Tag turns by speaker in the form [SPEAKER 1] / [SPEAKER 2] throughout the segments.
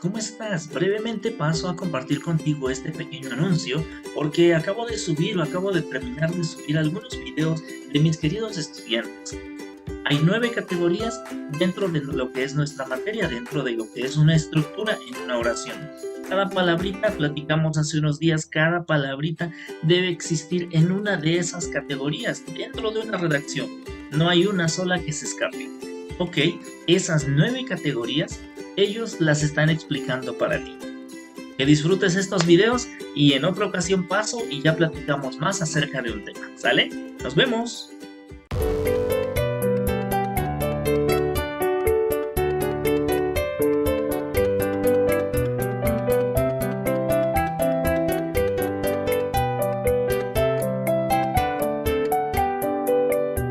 [SPEAKER 1] ¿cómo estás? Brevemente paso a compartir contigo este pequeño anuncio porque acabo de terminar de subir algunos videos de mis queridos estudiantes. Hay 9 categorías dentro de lo que es nuestra materia, dentro de lo que es una estructura en una oración. Cada palabrita, platicamos hace unos días, cada palabrita debe existir en una de esas categorías dentro de una redacción. No hay una sola que se escape. Ok, esas 9 categorías, ellos las están explicando para ti. Que disfrutes estos videos y en otra ocasión paso y ya platicamos más acerca de un tema, ¿sale? ¡Nos vemos!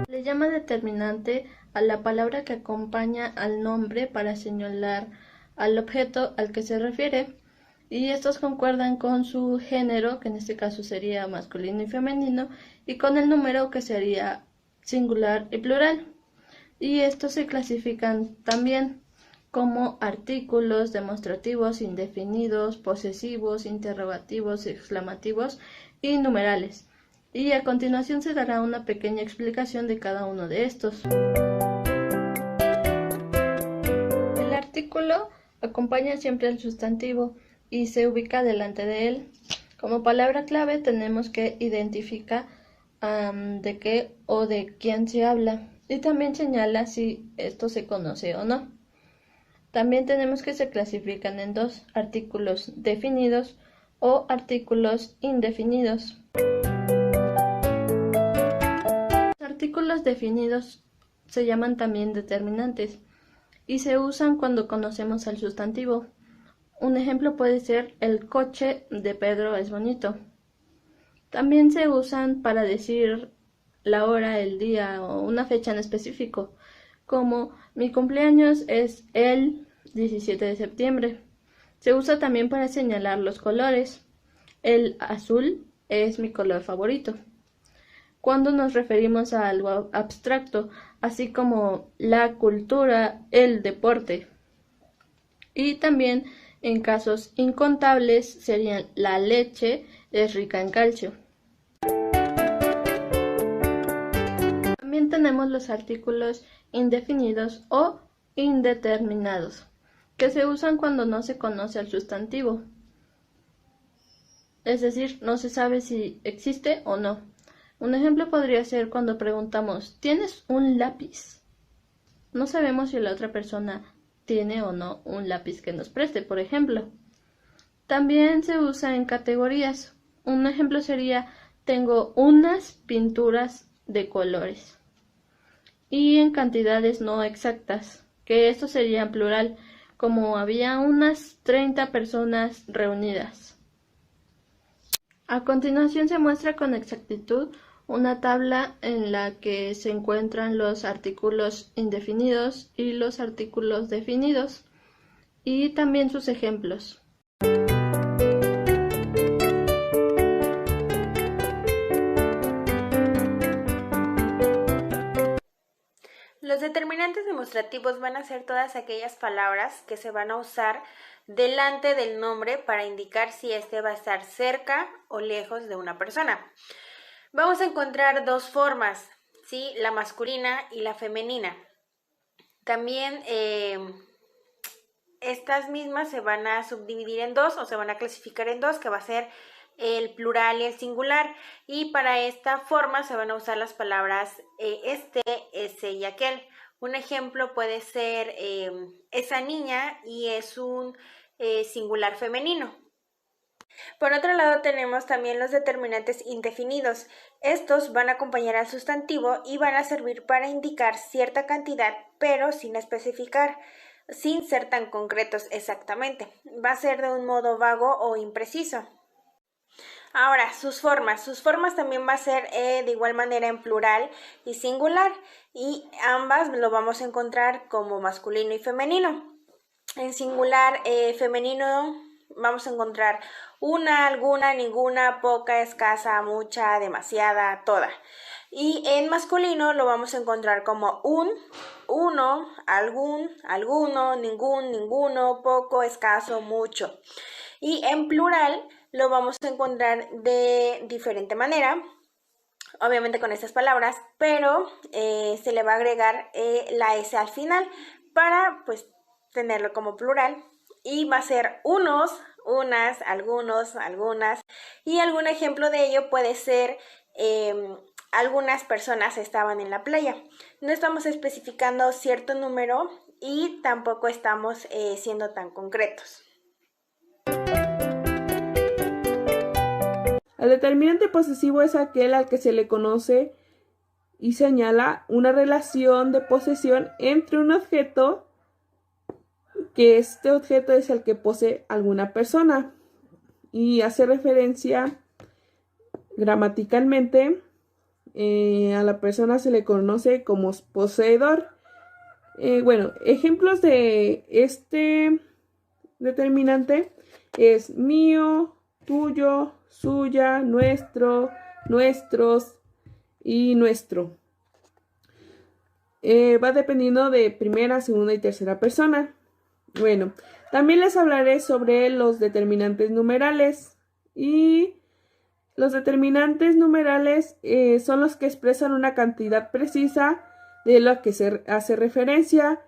[SPEAKER 2] Le llama determinante a la palabra que acompaña al nombre para señalar al objeto al que se refiere, y estos concuerdan con su género, que en este caso sería masculino y femenino, y con el número, que sería singular y plural. Y estos se clasifican también como artículos demostrativos, indefinidos, posesivos, interrogativos, exclamativos y numerales. Y a continuación se dará una pequeña explicación de cada uno de estos. El artículo acompaña siempre al sustantivo y se ubica delante de él. Como palabra clave tenemos que identificar de qué o de quién se habla, y también señala si esto se conoce o no. También tenemos que se clasifican en dos: artículos definidos o artículos indefinidos. Los artículos definidos se llaman también determinantes y se usan cuando conocemos al sustantivo. Un ejemplo puede ser: el coche de Pedro es bonito. También se usan para decir la hora, el día o una fecha en específico, como mi cumpleaños es el 17 de septiembre. Se usa también para señalar los colores. El azul es mi color favorito. Cuando nos referimos a algo abstracto, así como la cultura, el deporte. Y también en casos incontables serían: la leche es rica en calcio. También tenemos los artículos indefinidos o indeterminados, que se usan cuando no se conoce al sustantivo. Es decir, no se sabe si existe o no. Un ejemplo podría ser cuando preguntamos: ¿tienes un lápiz? No sabemos si la otra persona tiene o no un lápiz que nos preste, por ejemplo. También se usa en categorías. Un ejemplo sería: tengo unas pinturas de colores. Y en cantidades no exactas, que esto sería en plural, como había unas 30 personas reunidas. A continuación se muestra con exactitud una tabla en la que se encuentran los artículos indefinidos y los artículos definidos, y también sus ejemplos.
[SPEAKER 3] Los determinantes demostrativos van a ser todas aquellas palabras que se van a usar delante del nombre para indicar si éste va a estar cerca o lejos de una persona. Vamos a encontrar dos formas, ¿sí? La masculina y la femenina. También estas mismas se van a subdividir en dos, o se van a clasificar en dos, que va a ser el plural y el singular, y para esta forma se van a usar las palabras este, ese y aquel. Un ejemplo puede ser esa niña, y es un singular femenino. Por otro lado tenemos también los determinantes indefinidos. Estos van a acompañar al sustantivo y van a servir para indicar cierta cantidad, pero sin especificar, sin ser tan concretos exactamente. Va a ser de un modo vago o impreciso. Ahora, sus formas también va a ser de igual manera en plural y singular, y ambas lo vamos a encontrar como masculino y femenino. En singular, femenino vamos a encontrar una, alguna, ninguna, poca, escasa, mucha, demasiada, toda. Y en masculino lo vamos a encontrar como un, uno, algún, alguno, ningún, ninguno, poco, escaso, mucho. Y en plural lo vamos a encontrar de diferente manera, obviamente con estas palabras, pero se le va a agregar la S al final para pues tenerlo como plural, y va a ser unos, unas, algunos, algunas, y algún ejemplo de ello puede ser algunas personas estaban en la playa. No estamos especificando cierto número y tampoco estamos siendo tan concretos.
[SPEAKER 4] El determinante posesivo es aquel al que se le conoce y señala una relación de posesión entre un objeto, que este objeto es el que posee alguna persona, y hace referencia gramaticalmente a la persona se le conoce como poseedor. Bueno, ejemplos de este determinante es mío, tuyo, suya, nuestro, nuestros y nuestro. Va dependiendo de primera, segunda y tercera persona. Bueno, también les hablaré sobre los determinantes numerales. Y los determinantes numerales son los que expresan una cantidad precisa de lo que se hace referencia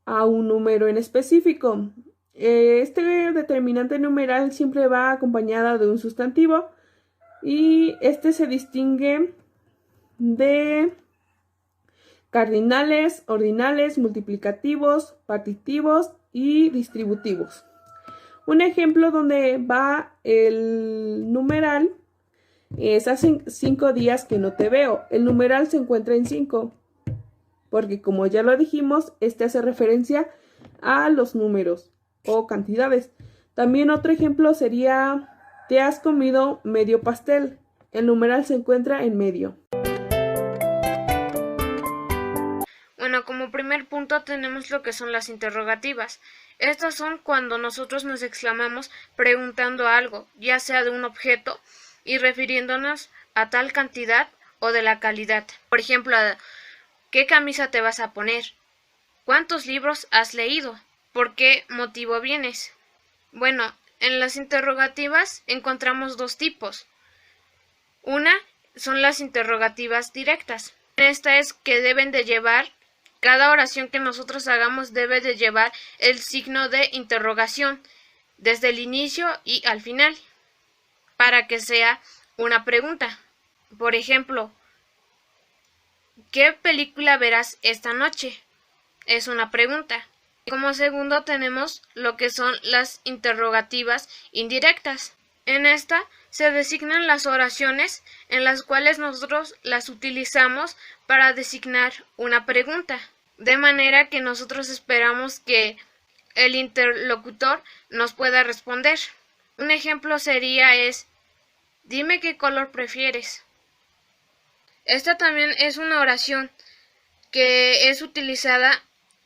[SPEAKER 4] a un número en específico. Este determinante numeral siempre va acompañado de un sustantivo y este se distingue de cardinales, ordinales, multiplicativos, partitivos y distributivos. Un ejemplo donde va el numeral es: hace 5 días que no te veo. El numeral se encuentra en 5, porque como ya lo dijimos, este hace referencia a los números o cantidades. También otro ejemplo sería: te has comido medio pastel. El numeral se encuentra en medio.
[SPEAKER 5] Bueno, como primer punto tenemos lo que son las interrogativas. Estas son cuando nosotros nos exclamamos preguntando algo, ya sea de un objeto y refiriéndonos a tal cantidad o de la calidad. Por ejemplo, ¿qué camisa te vas a poner? ¿Cuántos libros has leído? ¿Por qué motivo vienes? Bueno, en las interrogativas encontramos dos tipos. Una son las interrogativas directas. Esta es que deben de llevar, cada oración que nosotros hagamos debe de llevar el signo de interrogación desde el inicio y al final, para que sea una pregunta. Por ejemplo, ¿qué película verás esta noche? Es una pregunta. Como segundo tenemos lo que son las interrogativas indirectas. En esta se designan las oraciones en las cuales nosotros las utilizamos para designar una pregunta, de manera que nosotros esperamos que el interlocutor nos pueda responder. Un ejemplo sería dime qué color prefieres. Esta también es una oración que es utilizada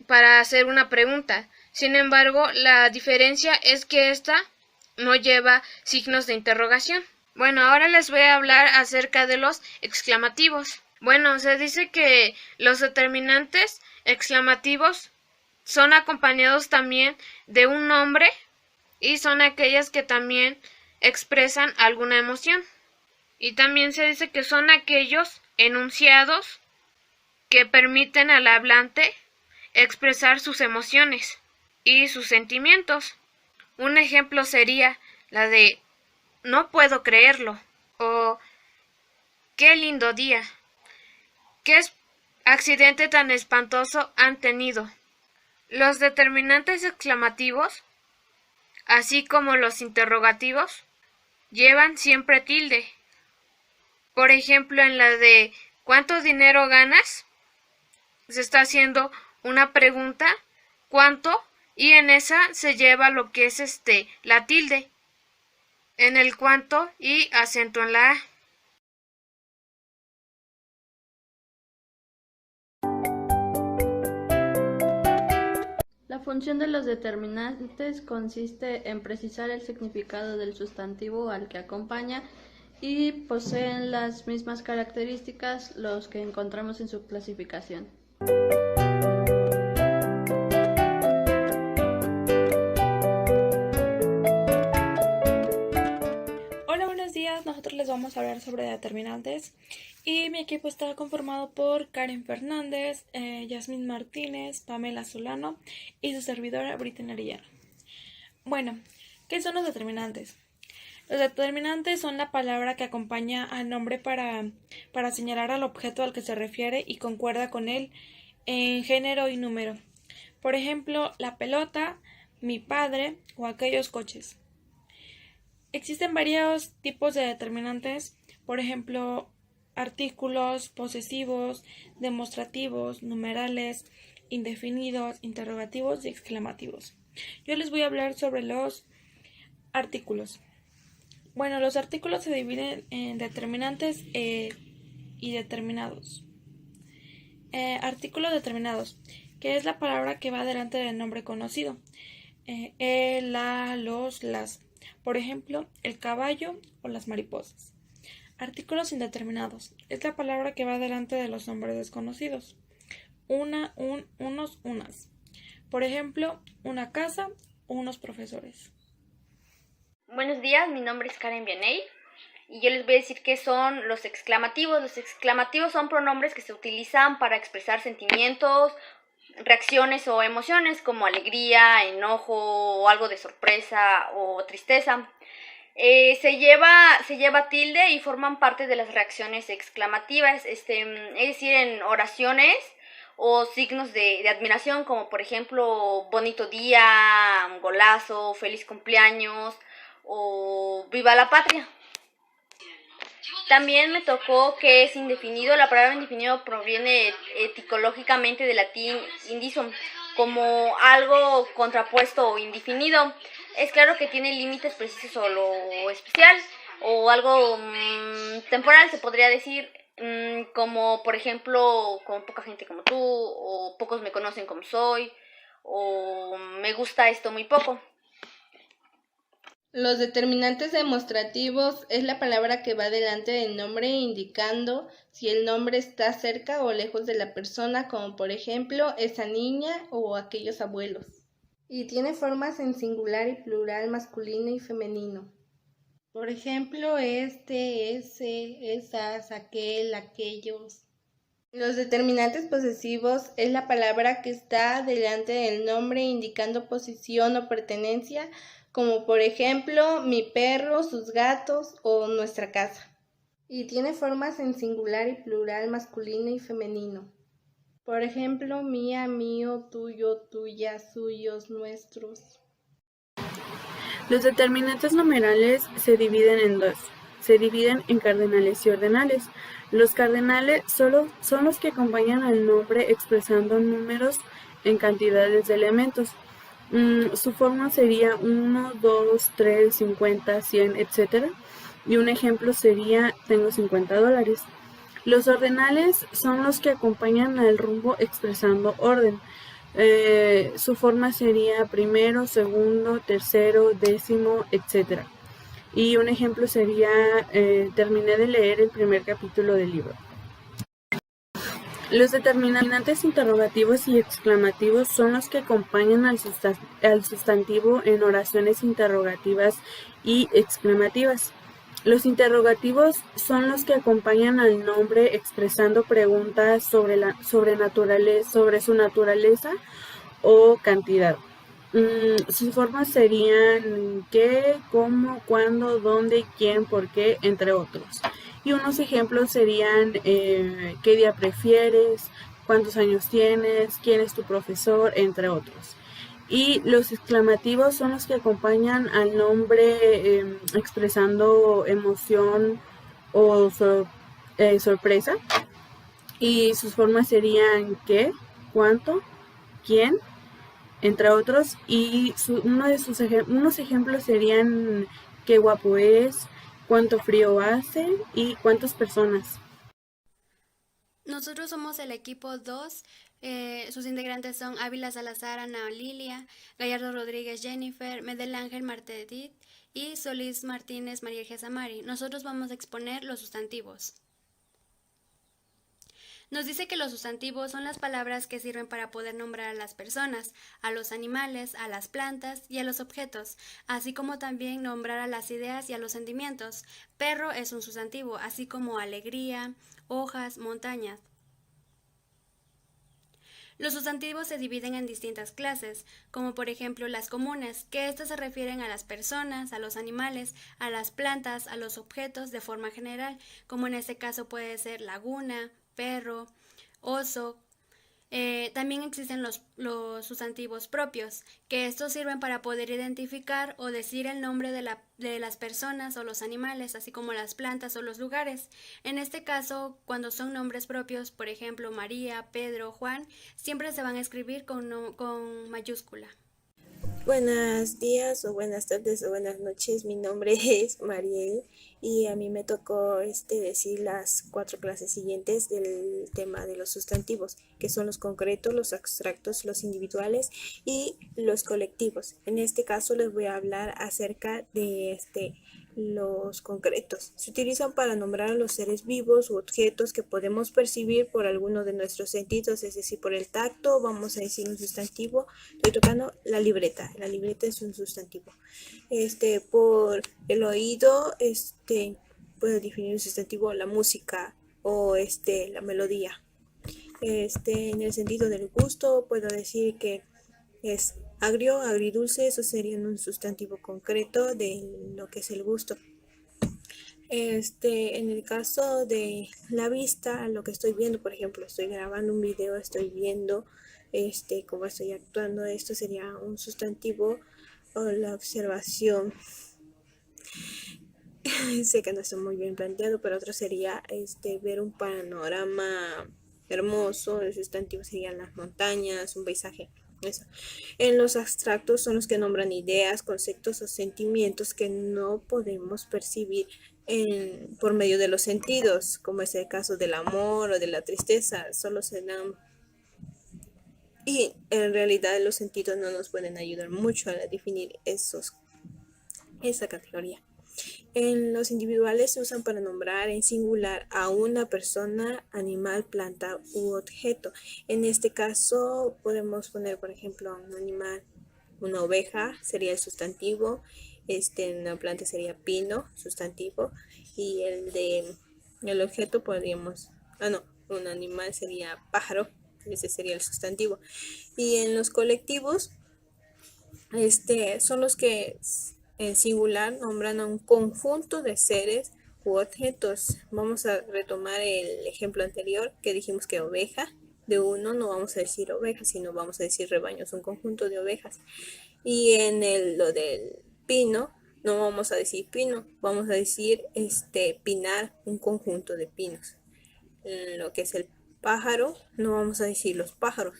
[SPEAKER 5] para hacer una pregunta. Sin embargo, la diferencia es que esta no lleva signos de interrogación. Bueno, ahora les voy a hablar acerca de los exclamativos. Bueno, se dice que los determinantes exclamativos son acompañados también de un nombre y son aquellas que también expresan alguna emoción. Y también se dice que son aquellos enunciados que permiten al hablante expresar sus emociones y sus sentimientos. Un ejemplo sería la de no puedo creerlo o qué lindo día, qué accidente tan espantoso han tenido. Los determinantes exclamativos, así como los interrogativos, llevan siempre tilde. Por ejemplo, en la de ¿cuánto dinero ganas? Se está haciendo una pregunta, ¿cuánto? Y en esa se lleva lo que es la tilde en el cuánto y acento en la A.
[SPEAKER 2] La función de los determinantes consiste en precisar el significado del sustantivo al que acompaña y poseen las mismas características los que encontramos en su clasificación.
[SPEAKER 6] Hola, buenos días. Nosotros les vamos a hablar sobre determinantes y mi equipo está conformado por Karen Fernández, Yasmín Martínez, Pamela Solano y su servidora Brittany Arellano. Bueno, ¿qué son los determinantes? Los determinantes son la palabra que acompaña al nombre para señalar al objeto al que se refiere y concuerda con él en género y número. Por ejemplo, la pelota, mi padre o aquellos coches. Existen varios tipos de determinantes, por ejemplo, artículos, posesivos, demostrativos, numerales, indefinidos, interrogativos y exclamativos. Yo les voy a hablar sobre los artículos. Bueno, los artículos se dividen en determinantes y determinados. Artículos determinados, que es la palabra que va delante del nombre conocido. La, los, las. Por ejemplo, el caballo o las mariposas. Artículos indeterminados. Es la palabra que va delante de los nombres desconocidos. Una, unos, unas. Por ejemplo, una casa o unos profesores.
[SPEAKER 7] Buenos días, mi nombre es Karen Vianey y yo les voy a decir qué son los exclamativos. Los exclamativos son pronombres que se utilizan para expresar sentimientos, reacciones o emociones como alegría, enojo o algo de sorpresa o tristeza. Se lleva tilde y forman parte de las reacciones exclamativas, es decir, en oraciones o signos de admiración como por ejemplo bonito día, golazo, feliz cumpleaños o viva la patria. También me tocó que es indefinido. La palabra indefinido proviene etimológicamente del latín indicum, como algo contrapuesto o indefinido. Es claro que tiene límites precisos o lo especial, o algo temporal se podría decir, como por ejemplo, con poca gente como tú, o pocos me conocen como soy, o me gusta esto muy poco.
[SPEAKER 8] Los determinantes demostrativos es la palabra que va delante del nombre indicando si el nombre está cerca o lejos de la persona, como por ejemplo esa niña o aquellos abuelos. Y tiene formas en singular y plural, masculino y femenino. Por ejemplo, este, ese, esas, aquel, aquellos. Los determinantes posesivos es la palabra que está delante del nombre indicando posición o pertenencia, como por ejemplo mi perro, sus gatos o nuestra casa. Y tiene formas en singular y plural, masculino y femenino. Por ejemplo, mía, mío, tuyo, tuya, suyos, nuestros.
[SPEAKER 4] Los determinantes numerales se dividen en dos. Se dividen en cardenales y ordinales. Los cardenales solo son los que acompañan al nombre expresando números en cantidades de elementos. Su forma sería 1, 2, 3, 50, 100, etc. Y un ejemplo sería tengo $50. Los ordinales son los que acompañan al rumbo expresando orden. Su forma sería primero, segundo, tercero, décimo, etc. Y un ejemplo sería terminé de leer el primer capítulo del libro. Los determinantes interrogativos y exclamativos son los que acompañan al sustantivo en oraciones interrogativas y exclamativas. Los interrogativos son los que acompañan al nombre expresando preguntas sobre su naturaleza o cantidad. Sus formas serían qué, cómo, cuándo, dónde, quién, por qué, entre otros. Y unos ejemplos serían qué día prefieres, cuántos años tienes, quién es tu profesor, entre otros. Y los exclamativos son los que acompañan al nombre expresando emoción o sorpresa. Y sus formas serían qué, cuánto, quién, entre otros. Y unos ejemplos serían qué guapo es, cuánto frío hace y cuántas personas.
[SPEAKER 9] Nosotros somos el equipo 2 Sus integrantes son Ávila Salazar, Ana Lilia, Gallardo Rodríguez, Jennifer, Medel Ángel Martedit y Solís Martínez María Gesamari. Nosotros vamos a exponer los sustantivos. Nos dice que los sustantivos son las palabras que sirven para poder nombrar a las personas, a los animales, a las plantas y a los objetos, así como también nombrar a las ideas y a los sentimientos. Perro es un sustantivo, así como alegría, hojas, montañas. Los sustantivos se dividen en distintas clases, como por ejemplo las comunes, que estas se refieren a las personas, a los animales, a las plantas, a los objetos de forma general, como en este caso puede ser laguna, perro, oso. También existen los sustantivos propios, que estos sirven para poder identificar o decir el nombre de las personas o los animales, así como las plantas o los lugares. En este caso, cuando son nombres propios, por ejemplo, María, Pedro, Juan, siempre se van a escribir con mayúscula.
[SPEAKER 10] Buenos días o buenas tardes o buenas noches, mi nombre es Mariel y a mí me tocó decir las 4 clases siguientes del tema de los sustantivos, que son los concretos, los abstractos, los individuales y los colectivos. En este caso les voy a hablar acerca de los concretos. Se utilizan para nombrar a los seres vivos u objetos que podemos percibir por alguno de nuestros sentidos, es decir, por el tacto, vamos a decir un sustantivo. Estoy tocando la libreta es un sustantivo. Por el oído, puedo definir un sustantivo, la música o la melodía. En el sentido del gusto, puedo decir que es agrio, agridulce, eso sería un sustantivo concreto de lo que es el gusto. En el caso de la vista, lo que estoy viendo, por ejemplo, estoy grabando un video, estoy viendo cómo estoy actuando, esto sería un sustantivo, o la observación. Sé que no está muy bien planteado, pero otro sería ver un panorama hermoso, el sustantivo serían las montañas, un paisaje. Eso. En los abstractos son los que nombran ideas, conceptos o sentimientos que no podemos percibir por medio de los sentidos, como es el caso del amor o de la tristeza, solo se dan. Y en realidad los sentidos no nos pueden ayudar mucho a definir esa categoría. En los individuales se usan para nombrar en singular a una persona, animal, planta u objeto. En este caso podemos poner, por ejemplo, un animal, una oveja sería el sustantivo, una planta sería pino, sustantivo, y el objeto podríamos, un animal sería pájaro, ese sería el sustantivo. Y en los colectivos, son los que en singular nombran a un conjunto de seres u objetos. Vamos a retomar el ejemplo anterior que dijimos que oveja, de uno no vamos a decir oveja, sino vamos a decir rebaños, un conjunto de ovejas. Y en lo del pino, no vamos a decir pino, vamos a decir pinar, un conjunto de pinos. En lo que es el pájaro, no vamos a decir los pájaros,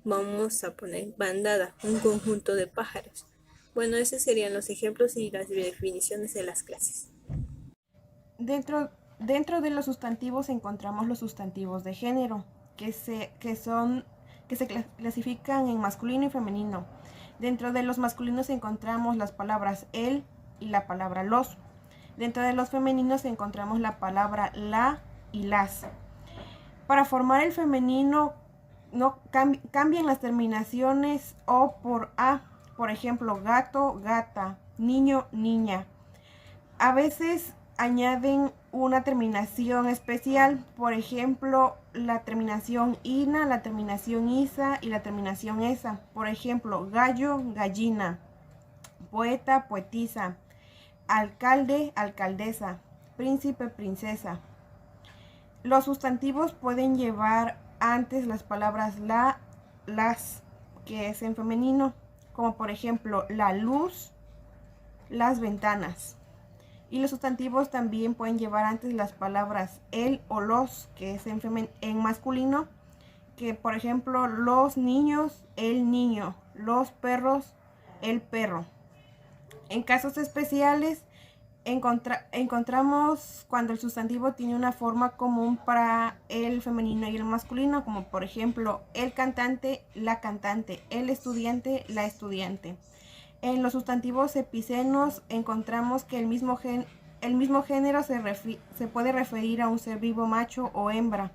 [SPEAKER 10] vamos a poner bandada, un conjunto de pájaros. Bueno, esos serían los ejemplos y las definiciones de las clases.
[SPEAKER 11] Dentro de los sustantivos encontramos los sustantivos de género, que se clasifican en masculino y femenino. Dentro de los masculinos encontramos las palabras el y la palabra los. Dentro de los femeninos encontramos la palabra la y las. Para formar el femenino cambian las terminaciones o por a. Por ejemplo, gato, gata, niño, niña. A veces añaden una terminación especial, por ejemplo, la terminación ina, la terminación isa y la terminación esa. Por ejemplo, gallo, gallina, poeta, poetisa, alcalde, alcaldesa, príncipe, princesa. Los sustantivos pueden llevar antes las palabras la, las, que es en femenino, como por ejemplo la luz, las ventanas. Y los sustantivos también pueden llevar antes las palabras el o los, que es en masculino, que por ejemplo los niños, el niño, los perros, el perro. En casos especiales encontramos cuando el sustantivo tiene una forma común para el femenino y el masculino, como por ejemplo el cantante, la cantante, el estudiante, la estudiante. En los sustantivos epicenos encontramos que el mismo género se puede referir a un ser vivo macho o hembra.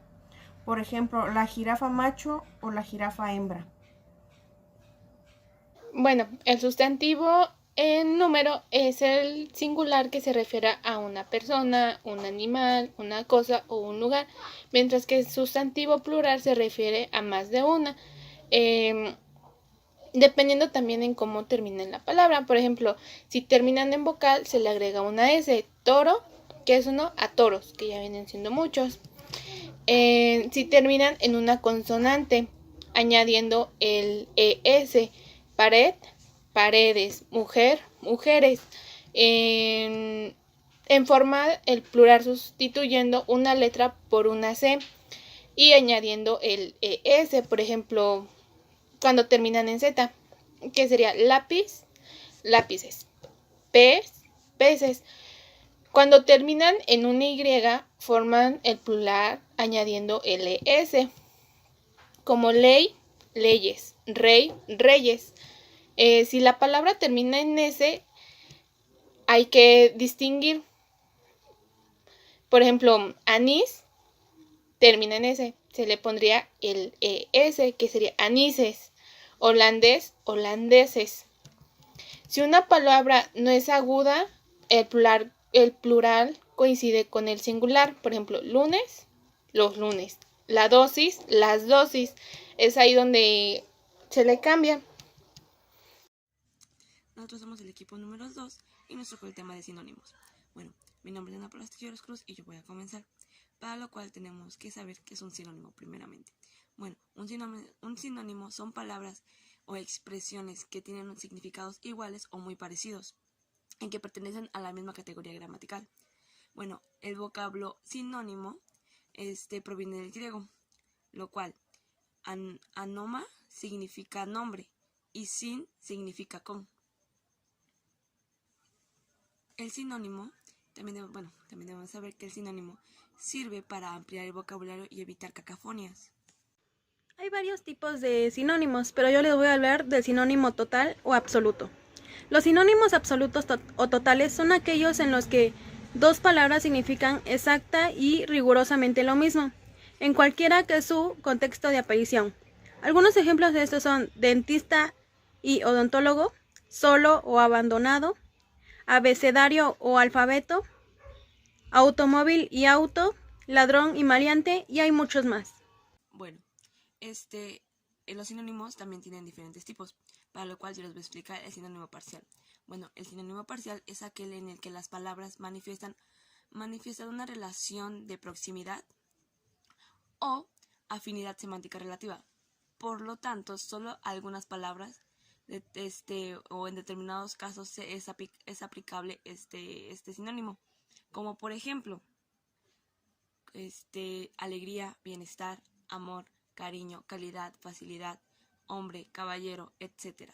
[SPEAKER 11] Por ejemplo, la jirafa macho o la jirafa hembra.
[SPEAKER 6] Bueno, el sustantivo en número es el singular que se refiere a una persona, un animal, una cosa o un lugar, mientras que el sustantivo plural se refiere a más de una, dependiendo también en cómo termina la palabra. Por ejemplo, si terminan en vocal se le agrega una S. Toro, que es uno, a toros, que ya vienen siendo muchos. Si terminan en una consonante, añadiendo el ES. Pared, paredes, mujer, mujeres. En forma el plural sustituyendo una letra por una C y añadiendo el ES, por ejemplo, cuando terminan en Z, que sería lápiz, lápices, pez, peces. Cuando terminan en una Y, forman el plural añadiendo el ES, como ley, leyes, rey, reyes. Si la palabra termina en S, hay que distinguir. Por ejemplo, anís termina en S, se le pondría el ES, que sería anises. Holandés, holandeses. Si una palabra no es aguda, el plural coincide con el singular. Por ejemplo, lunes, los lunes. La dosis, las dosis. Es ahí donde se le cambia.
[SPEAKER 12] Nosotros somos el equipo número 2 y nos tocó el tema de sinónimos. Bueno, mi nombre es Ana Paula Astilleros Cruz y yo voy a comenzar, para lo cual tenemos que saber qué es un sinónimo primeramente. Bueno, un sinónimo son palabras o expresiones que tienen significados iguales o muy parecidos, en que pertenecen a la misma categoría gramatical. Bueno, el vocablo sinónimo proviene del griego, lo cual anoma significa nombre y sin significa con. El sinónimo, también debemos saber que el sinónimo sirve para ampliar el vocabulario y evitar cacafonias.
[SPEAKER 13] Hay varios tipos de sinónimos, pero yo les voy a hablar del sinónimo total o absoluto. Los sinónimos absolutos o totales son aquellos en los que dos palabras significan exacta y rigurosamente lo mismo, en cualquiera que su contexto de aparición. Algunos ejemplos de estos son dentista y odontólogo, solo o abandonado, abecedario o alfabeto, automóvil y auto, ladrón y maleante, y hay muchos más.
[SPEAKER 12] Bueno, los sinónimos también tienen diferentes tipos, para lo cual yo les voy a explicar el sinónimo parcial. Bueno, el sinónimo parcial es aquel en el que las palabras manifiestan una relación de proximidad o afinidad semántica relativa. Por lo tanto, solo algunas palabras o en determinados casos es aplicable este sinónimo, como por ejemplo alegría, bienestar, amor, cariño, calidad, facilidad, hombre, caballero, etc.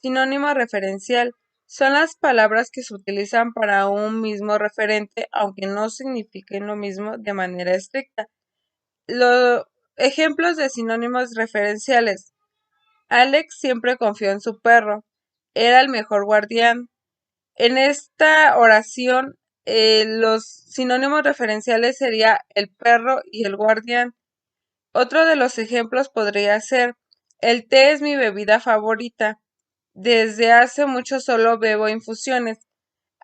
[SPEAKER 14] Sinónimo referencial son las palabras que se utilizan para un mismo referente, aunque no signifiquen lo mismo de manera estricta. Los ejemplos de sinónimos referenciales: Alex siempre confió en su perro, era el mejor guardián. En esta oración, los sinónimos referenciales sería el perro y el guardián. Otro de los ejemplos podría ser: el té es mi bebida favorita. Desde hace mucho solo bebo infusiones.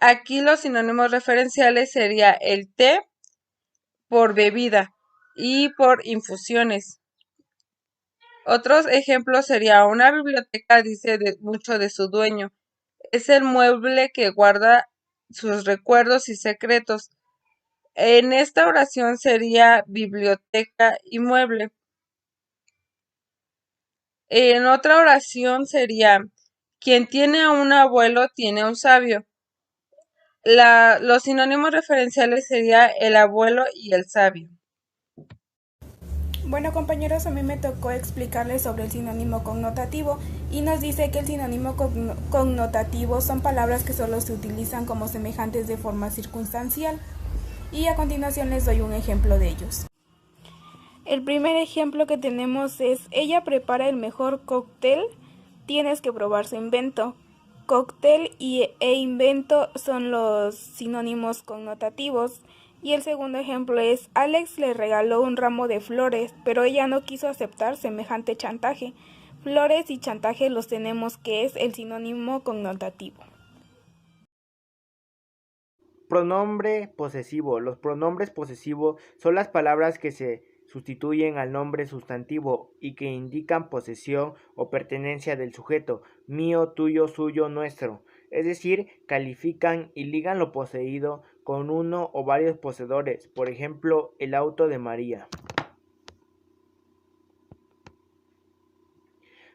[SPEAKER 14] Aquí los sinónimos referenciales sería el té por bebida y por infusiones. Otros ejemplos sería: una biblioteca dice mucho de su dueño. Es el mueble que guarda sus recuerdos y secretos. En esta oración sería biblioteca y mueble. En otra oración sería: quien tiene a un abuelo tiene a un sabio. Los sinónimos referenciales sería el abuelo y el sabio.
[SPEAKER 6] Bueno, compañeros, a mí me tocó explicarles sobre el sinónimo connotativo y nos dice que el sinónimo connotativo son palabras que solo se utilizan como semejantes de forma circunstancial. Y a continuación les doy un ejemplo de ellos. El primer ejemplo que tenemos es: ella prepara el mejor cóctel, tienes que probar su invento. Cóctel e invento son los sinónimos connotativos. Y el segundo ejemplo es: Alex le regaló un ramo de flores, pero ella no quiso aceptar semejante chantaje. Flores y chantaje los tenemos, que es el sinónimo connotativo.
[SPEAKER 15] Pronombre posesivo. Los pronombres posesivos son las palabras que se sustituyen al nombre sustantivo y que indican posesión o pertenencia del sujeto: mío, tuyo, suyo, nuestro. Es decir, califican y ligan lo poseído con uno o varios poseedores. Por ejemplo, el auto de María.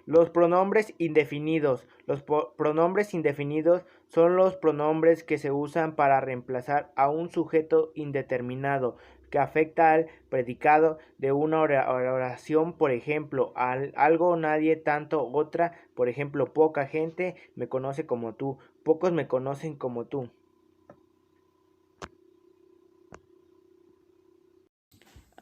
[SPEAKER 15] Los pronombres indefinidos. Los pronombres indefinidos son los pronombres que se usan para reemplazar a un sujeto indeterminado que afecta al predicado de una oración. Por ejemplo, algo, nadie, tanto, otra. Por ejemplo, poca gente me conoce como tú, pocos me conocen como tú.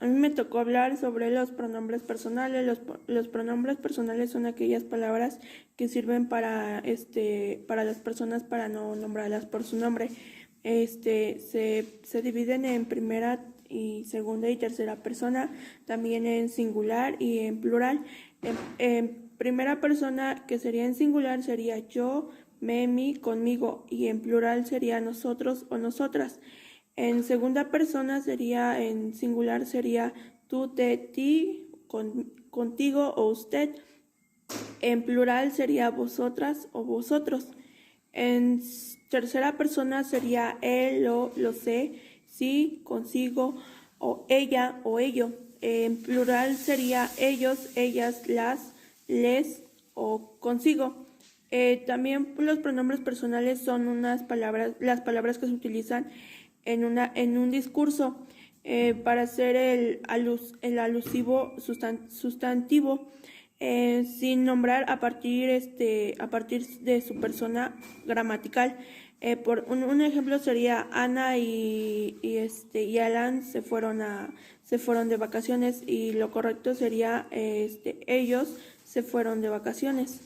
[SPEAKER 4] A mí me tocó hablar sobre los pronombres personales. Los pronombres personales son aquellas palabras que sirven para las personas para no nombrarlas por su nombre. Se dividen en primera y segunda y tercera persona, también en singular y en plural. En primera persona, que sería en singular, sería yo, me, mi, conmigo, y en plural sería nosotros o nosotras. En segunda persona sería, en singular sería tú, te, ti, contigo o usted. En plural sería vosotras o vosotros. En tercera persona sería él, lo sé, sí, consigo, o ella o ello. En plural sería ellos, ellas, las, les o consigo. También los pronombres personales son las palabras que se utilizan en un discurso para hacer el alusivo sustantivo, sin nombrar a partir de su persona gramatical. Por un ejemplo sería: Ana y Alan se fueron de vacaciones, y lo correcto sería ellos se fueron de vacaciones.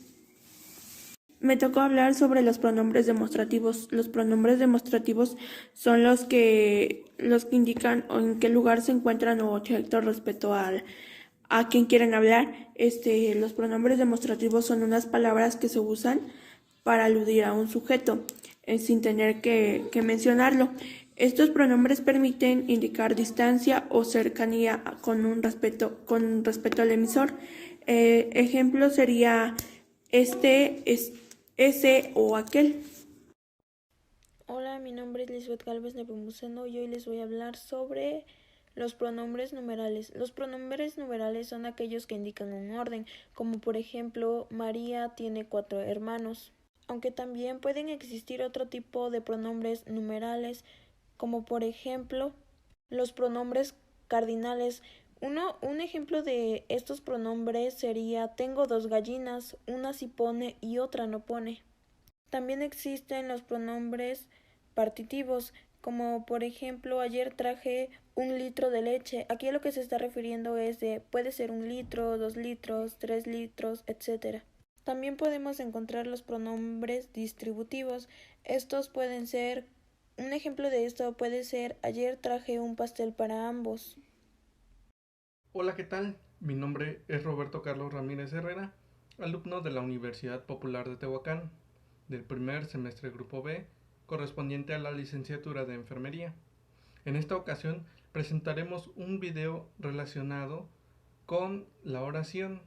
[SPEAKER 4] Me tocó hablar sobre los pronombres demostrativos. Los pronombres demostrativos son los que indican en qué lugar se encuentran o objetos respecto a quien quieren hablar. Los pronombres demostrativos son unas palabras que se usan para aludir a un sujeto, sin tener que mencionarlo. Estos pronombres permiten indicar distancia o cercanía con respecto al emisor. Ejemplo sería ese o aquel.
[SPEAKER 6] Hola, mi nombre es Lisbeth Galvez Nepomuceno y hoy les voy a hablar sobre los pronombres numerales. Los pronombres numerales son aquellos que indican un orden, como por ejemplo: María tiene 4 hermanos. Aunque también pueden existir otro tipo de pronombres numerales, como por ejemplo los pronombres cardinales. Un ejemplo de estos pronombres sería: tengo 2 gallinas, una sí pone y otra no pone. También existen los pronombres partitivos, como por ejemplo: ayer traje 1 litro de leche. Aquí a lo que se está refiriendo es puede ser 1 litro, 2 litros, 3 litros, etc. También podemos encontrar los pronombres distributivos. Estos pueden ser, un ejemplo de esto puede ser: ayer traje un pastel para ambos.
[SPEAKER 16] Hola, ¿qué tal? Mi nombre es Roberto Carlos Ramírez Herrera, alumno de la Universidad Popular de Tehuacán, del primer semestre Grupo B, correspondiente a la licenciatura de Enfermería. En esta ocasión presentaremos un video relacionado con la oración.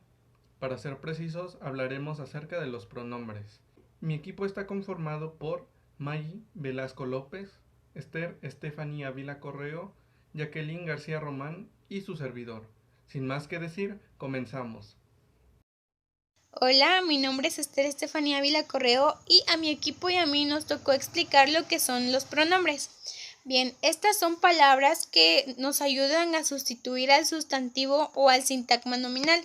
[SPEAKER 16] Para ser precisos, hablaremos acerca de los pronombres. Mi equipo está conformado por Maggie Velasco López, Esther Estefanía Ávila Correo, Jacqueline García Román y su servidor. Sin más que decir, comenzamos.
[SPEAKER 17] Hola, mi nombre es Esther Estefanía Ávila Correo y a mi equipo y a mí nos tocó explicar lo que son los pronombres. Bien, estas son palabras que nos ayudan a sustituir al sustantivo o al sintagma nominal,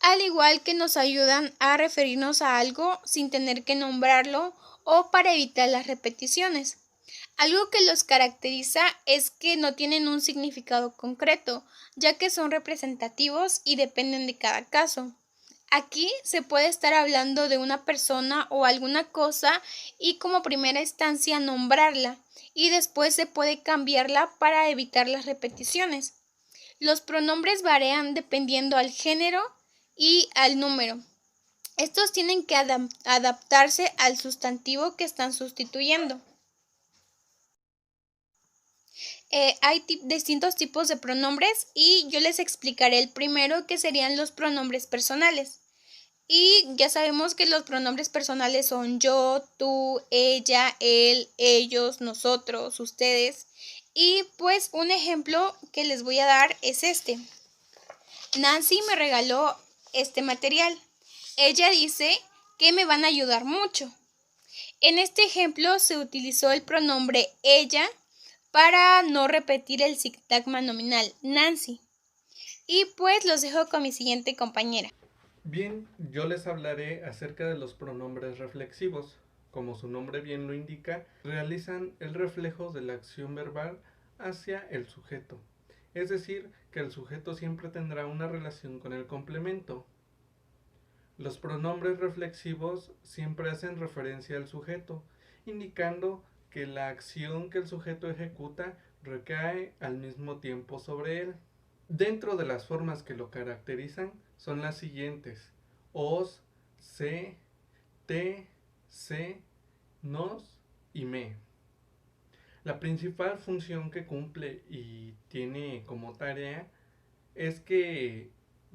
[SPEAKER 17] al igual que nos ayudan a referirnos a algo sin tener que nombrarlo o para evitar las repeticiones. Algo que los caracteriza es que no tienen un significado concreto, ya que son representativos y dependen de cada caso. Aquí se puede estar hablando de una persona o alguna cosa y como primera instancia nombrarla y después se puede cambiarla para evitar las repeticiones. Los pronombres varían dependiendo al género y al número. Estos tienen que adaptarse al sustantivo que están sustituyendo. Hay distintos tipos de pronombres y yo les explicaré el primero, que serían los pronombres personales. Y ya sabemos que los pronombres personales son yo, tú, ella, él, ellos, nosotros, ustedes. Y pues un ejemplo que les voy a dar es este. Nancy me regaló este material. Ella dice que me van a ayudar mucho. En este ejemplo se utilizó el pronombre ella para no repetir el sintagma nominal Nancy. Y pues los dejo con mi siguiente compañera.
[SPEAKER 16] Bien, yo les hablaré acerca de los pronombres reflexivos. Como su nombre bien lo indica, realizan el reflejo de la acción verbal hacia el sujeto. Es decir, que el sujeto siempre tendrá una relación con el complemento. Los pronombres reflexivos siempre hacen referencia al sujeto, indicando que la acción que el sujeto ejecuta recae al mismo tiempo sobre él. Dentro de las formas que lo caracterizan son las siguientes: os, se, te, se, nos y me. La principal función que cumple y tiene como tarea es que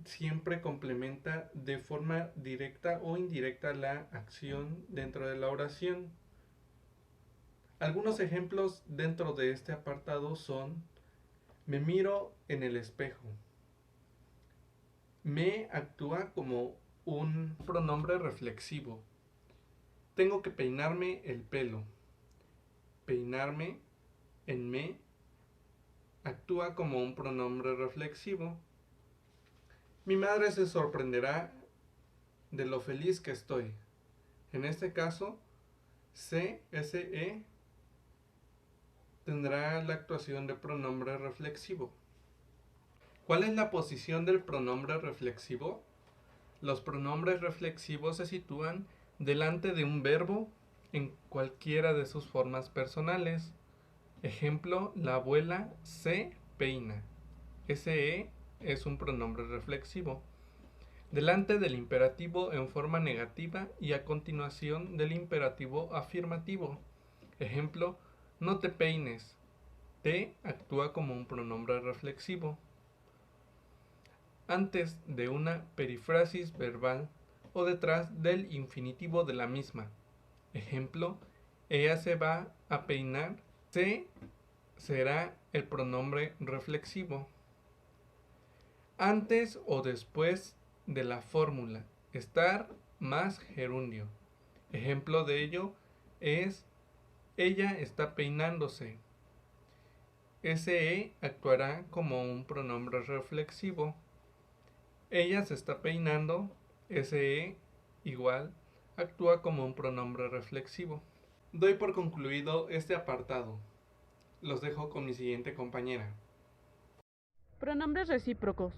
[SPEAKER 16] siempre complementa de forma directa o indirecta la acción dentro de la oración. Algunos ejemplos dentro de este apartado son: me miro en el espejo. Me actúa como un pronombre reflexivo. Tengo que peinarme el pelo. Peinarme en me actúa como un pronombre reflexivo. Mi madre se sorprenderá de lo feliz que estoy. En este caso, se tendrá la actuación de pronombre reflexivo. ¿Cuál es la posición del pronombre reflexivo? Los pronombres reflexivos se sitúan delante de un verbo en cualquiera de sus formas personales. Ejemplo, la abuela se peina. SE es un pronombre reflexivo. Delante del imperativo en forma negativa y a continuación del imperativo afirmativo. Ejemplo, no te peines. Te actúa como un pronombre reflexivo. Antes de una perífrasis verbal o detrás del infinitivo de la misma. Ejemplo, ella se va a peinar. Se será el pronombre reflexivo. Antes o después de la fórmula estar más gerundio. Ejemplo de ello es ella está peinándose. SE actuará como un pronombre reflexivo. Ella se está peinando. SE igual actúa como un pronombre reflexivo. Doy por concluido este apartado. Los dejo con mi siguiente compañera.
[SPEAKER 4] Pronombres recíprocos.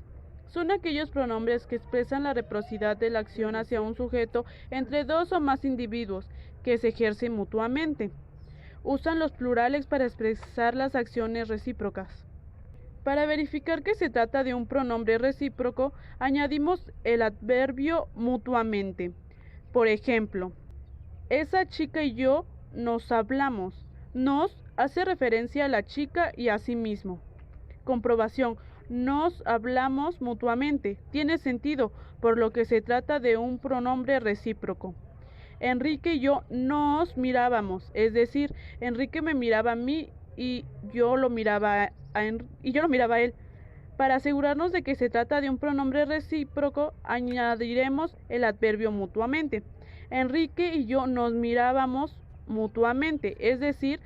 [SPEAKER 4] Son aquellos pronombres que expresan la reciprocidad de la acción hacia un sujeto entre dos o más individuos que se ejercen mutuamente. Usan los plurales para expresar las acciones recíprocas. Para verificar que se trata de un pronombre recíproco, añadimos el adverbio mutuamente. Por ejemplo, esa chica y yo nos hablamos. Nos hace referencia a la chica y a sí mismo. Comprobación. Nos hablamos mutuamente. Tiene sentido, por lo que se trata de un pronombre recíproco. Enrique y yo nos mirábamos, es decir, Enrique me miraba a mí y yo lo miraba a él. Para asegurarnos de que se trata de un pronombre recíproco, añadiremos el adverbio mutuamente. Enrique y yo nos mirábamos mutuamente, es decir,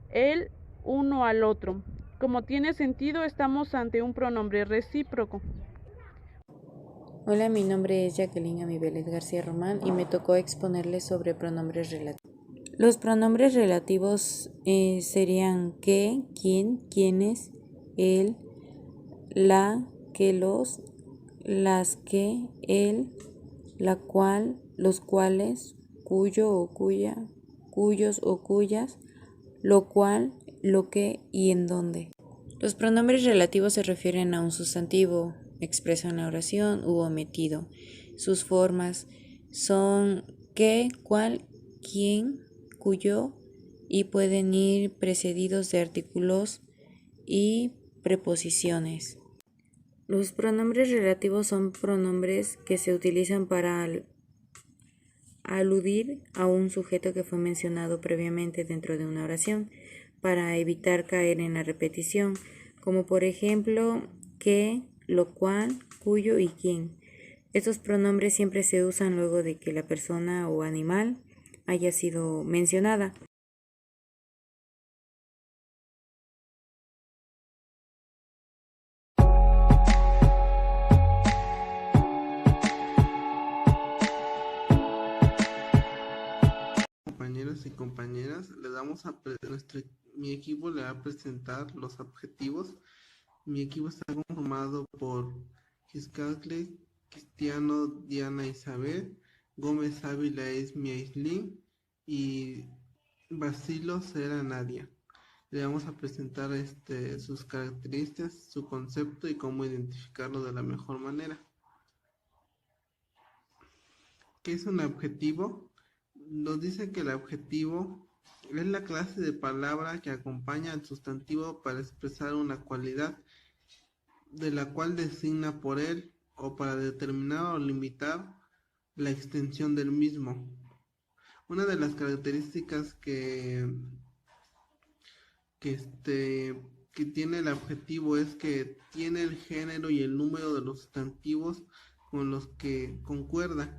[SPEAKER 4] él
[SPEAKER 18] uno al otro. Como tiene sentido, estamos ante un pronombre recíproco.
[SPEAKER 19] Hola, mi nombre es Jacqueline Amibeles García Román y me tocó exponerles sobre pronombres relativos. Los pronombres relativos serían que, quién, quiénes, él, la, que, los, las que, el, la cual, los cuales, cuyo o cuya, cuyos o cuyas, lo cual, lo que y en dónde. Los pronombres relativos se refieren a un sustantivo, expreso en la oración u omitido. Sus formas son qué, cuál, quién, cuyo y pueden ir precedidos de artículos y preposiciones. Los pronombres relativos son pronombres que se utilizan para aludir a un sujeto que fue mencionado previamente dentro de una oración, para evitar caer en la repetición, como por ejemplo que, lo cual, cuyo y quién. Estos pronombres siempre se usan luego de que la persona o animal haya sido mencionada.
[SPEAKER 20] Compañeros y compañeras, mi equipo le va a presentar los adjetivos. Mi equipo está conformado por Quiscatle, Cristiano, Diana Isabel, Gómez Ávila Esmia Islín y Basilo Cera Nadia. Le vamos a presentar sus características, su concepto y cómo identificarlo de la mejor manera. ¿Qué es un adjetivo? Nos dice que el adjetivo es la clase de palabra que acompaña al sustantivo para expresar una cualidad de la cual designa por él o para determinar o limitar la extensión del mismo. Una de las características que tiene el adjetivo es que tiene el género y el número de los sustantivos con los que concuerda.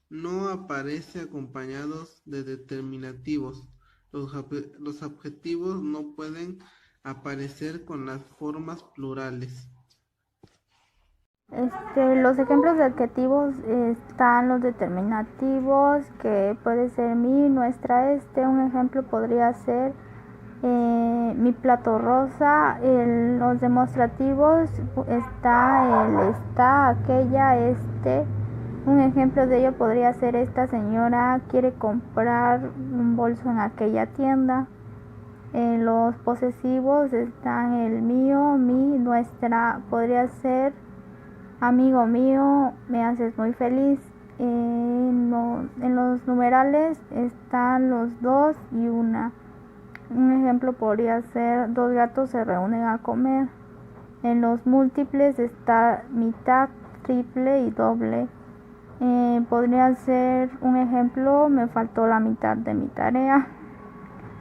[SPEAKER 20] No aparece acompañados de determinativos. Los adjetivos no pueden aparecer con las formas plurales.
[SPEAKER 21] Los ejemplos de adjetivos están los determinativos, que puede ser mi, nuestra, un ejemplo podría ser mi plato rosa. Los demostrativos está el está, aquella, un ejemplo de ello podría ser esta señora quiere comprar un bolso en aquella tienda. Los posesivos están el mío, mi, nuestra, podría ser amigo mío, me haces muy feliz. En los numerales están los dos y una. Un ejemplo podría ser dos gatos se reúnen a comer. En los múltiples está mitad, triple y doble. Podría ser un ejemplo, me faltó la mitad de mi tarea.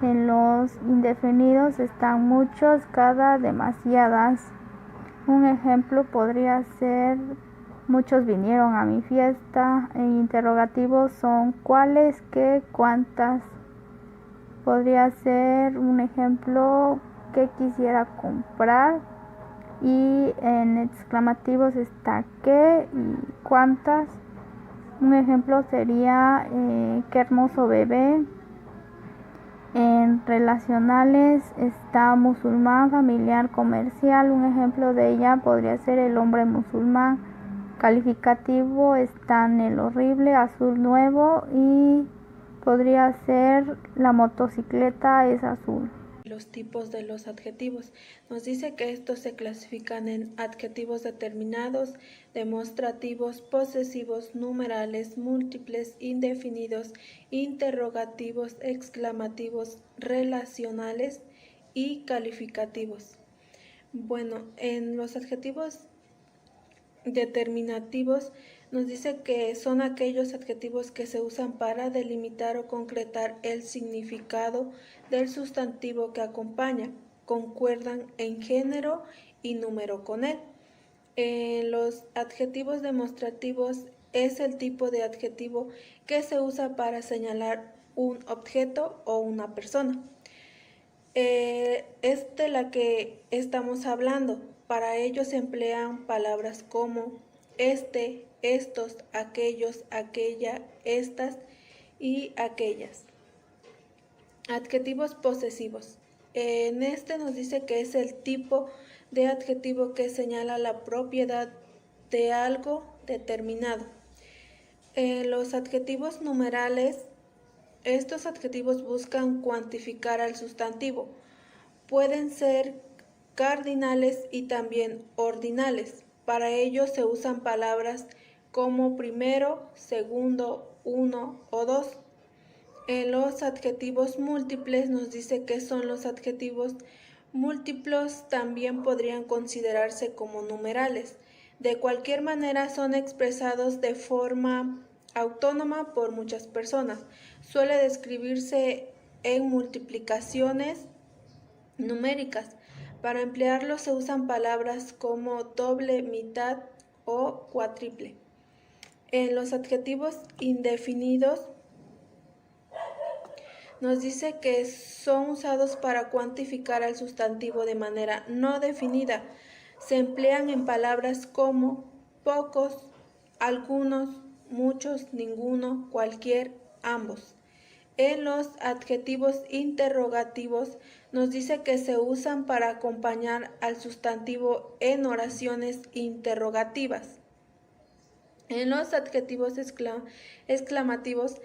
[SPEAKER 21] En los indefinidos están muchos, cada, demasiadas. Un ejemplo podría ser muchos vinieron a mi fiesta. En interrogativos son cuáles, qué, cuántas. Podría ser un ejemplo que quisiera comprar. Y en exclamativos está qué y cuántas. Un ejemplo sería qué hermoso bebé. En relacionales está musulmán, familiar, comercial. Un ejemplo de ella podría ser el hombre musulmán. Calificativo están el horrible, azul nuevo, y podría ser la motocicleta es azul.
[SPEAKER 6] Los tipos de los adjetivos. Nos dice que estos se clasifican en adjetivos determinados, demostrativos, posesivos, numerales, múltiples, indefinidos, interrogativos, exclamativos, relacionales y calificativos. Bueno, en los adjetivos determinativos nos dice que son aquellos adjetivos que se usan para delimitar o concretar el significado del sustantivo que acompaña, concuerdan en género y número con él. Los adjetivos demostrativos es el tipo de adjetivo que se usa para señalar un objeto o una persona.
[SPEAKER 13] es de la que estamos hablando. Para ello se emplean palabras como este, estos, aquellos, aquella, estas y aquellas. Adjetivos posesivos. En este nos dice que es el tipo de adjetivo que señala la propiedad de algo determinado. Los adjetivos numerales, estos adjetivos buscan cuantificar al sustantivo. Pueden ser cardinales y también ordinales. Para ello se usan palabras como primero, segundo, uno o dos. En los adjetivos múltiples nos dice que son los adjetivos múltiplos, también podrían considerarse como numerales. De cualquier manera son expresados de forma autónoma por muchas personas. Suele describirse en multiplicaciones numéricas. Para emplearlo se usan palabras como doble, mitad o cuatriple. En los adjetivos indefinidos nos dice que son usados para cuantificar al sustantivo de manera no definida. Se emplean en palabras como pocos, algunos, muchos, ninguno, cualquier, ambos. En los adjetivos interrogativos nos dice que se usan para acompañar al sustantivo en oraciones interrogativas. En los adjetivos exclamativos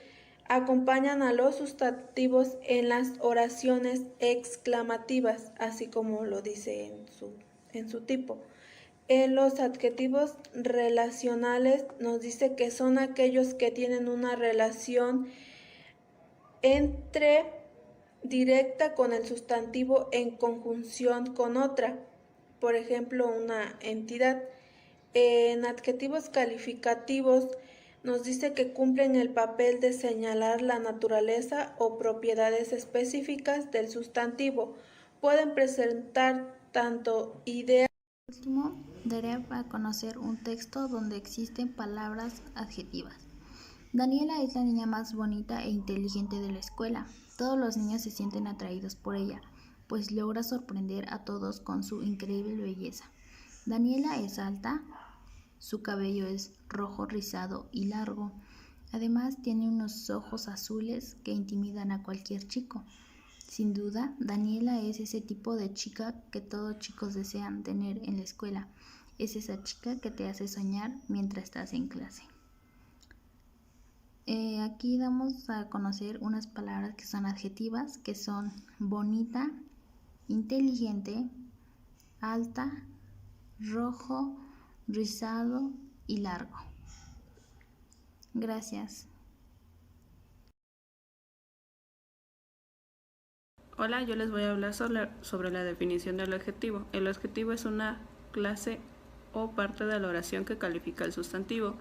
[SPEAKER 13] acompañan a los sustantivos en las oraciones exclamativas, así como lo dice en su tipo. En los adjetivos relacionales nos dice que son aquellos que tienen una relación directa con el sustantivo en conjunción con otra, por ejemplo, una entidad. En adjetivos calificativos nos dice que cumplen el papel de señalar la naturaleza o propiedades específicas del sustantivo. Pueden presentar tanto ideas.
[SPEAKER 1] Por último, daré a conocer un texto donde existen palabras adjetivas. Daniela es la niña más bonita e inteligente de la escuela. Todos los niños se sienten atraídos por ella, pues logra sorprender a todos con su increíble belleza. Daniela es alta, su cabello es rojo rizado y largo. Además tiene unos ojos azules que intimidan a cualquier chico. Sin duda, Daniela es ese tipo de chica que todos chicos desean tener en la escuela. Es esa chica que te hace soñar mientras estás en clase. Aquí damos a conocer unas palabras que son adjetivas, que son bonita, inteligente, alta, rojo, rizado y largo. Gracias.
[SPEAKER 22] Hola, yo les voy a hablar sobre la definición del adjetivo. El adjetivo es una clase o parte de la oración que califica el sustantivo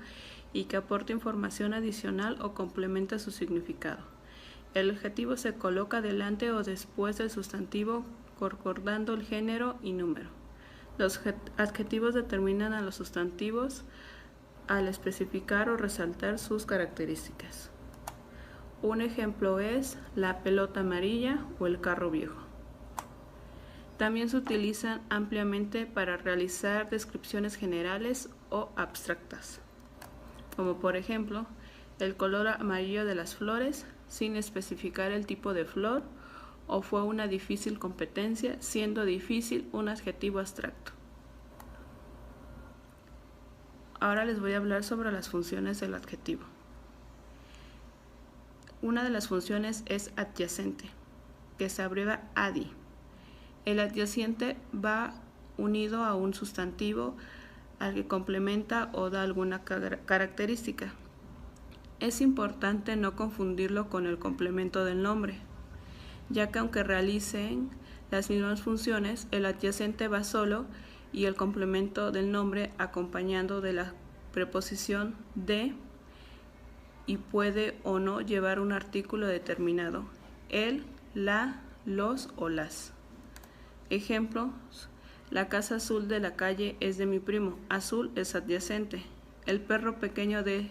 [SPEAKER 22] y que aporta información adicional o complementa su significado. El adjetivo se coloca delante o después del sustantivo, concordando el género y número. Los adjetivos determinan a los sustantivos al especificar o resaltar sus características. Un ejemplo es la pelota amarilla o el carro viejo. También se utilizan ampliamente para realizar descripciones generales o abstractas, como por ejemplo el color amarillo de las flores sin especificar el tipo de flor, o fue una difícil competencia, siendo difícil un adjetivo abstracto. Ahora les voy a hablar sobre las funciones del adjetivo. Una de las funciones es adyacente, que se abrevia ADI. El adyacente va unido a un sustantivo al que complementa o da alguna característica. Es importante no confundirlo con el complemento del nombre, ya que aunque realicen las mismas funciones, el adyacente va solo y el complemento del nombre acompañando de la preposición de, y puede o no llevar un artículo determinado, el, la, los o las. Ejemplos: la casa azul de la calle es de mi primo, azul es adyacente. El perro pequeño de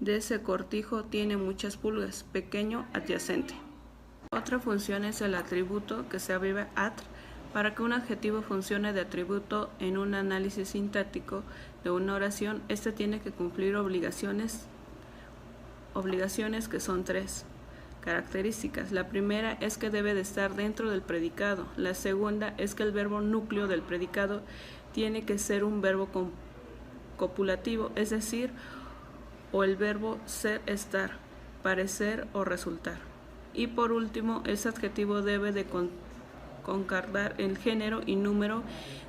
[SPEAKER 22] ese cortijo tiene muchas pulgas, pequeño adyacente. Otra función es el atributo, que se abrevia ATR. Para que un adjetivo funcione de atributo en un análisis sintáctico de una oración, este tiene que cumplir obligaciones que son 3 características. La primera es que debe de estar dentro del predicado. La segunda es que el verbo núcleo del predicado tiene que ser un verbo copulativo, es decir, o el verbo ser, estar, parecer o resultar. Y por último, ese adjetivo debe de concordar el género y número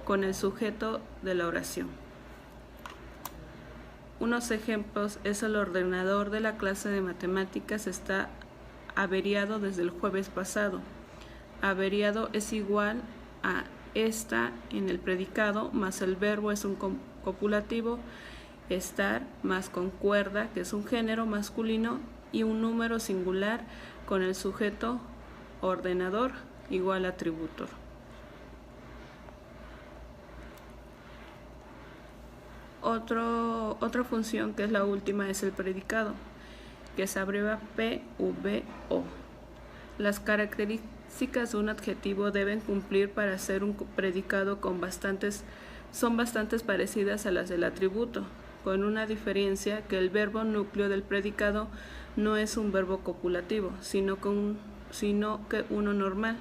[SPEAKER 22] con el sujeto de la oración. Unos ejemplos es: el ordenador de la clase de matemáticas está averiado desde el jueves pasado. Averiado es igual a está en el predicado más el verbo es un copulativo, estar más concuerda, que es un género masculino, y un número singular con el sujeto ordenador igual atributo. Otra función, que es la última, es el predicado, que se abrevia PVO. Las características de un adjetivo deben cumplir para ser un predicado son bastante parecidas a las del atributo, con una diferencia: que el verbo núcleo del predicado no es un verbo copulativo, sino que uno normal.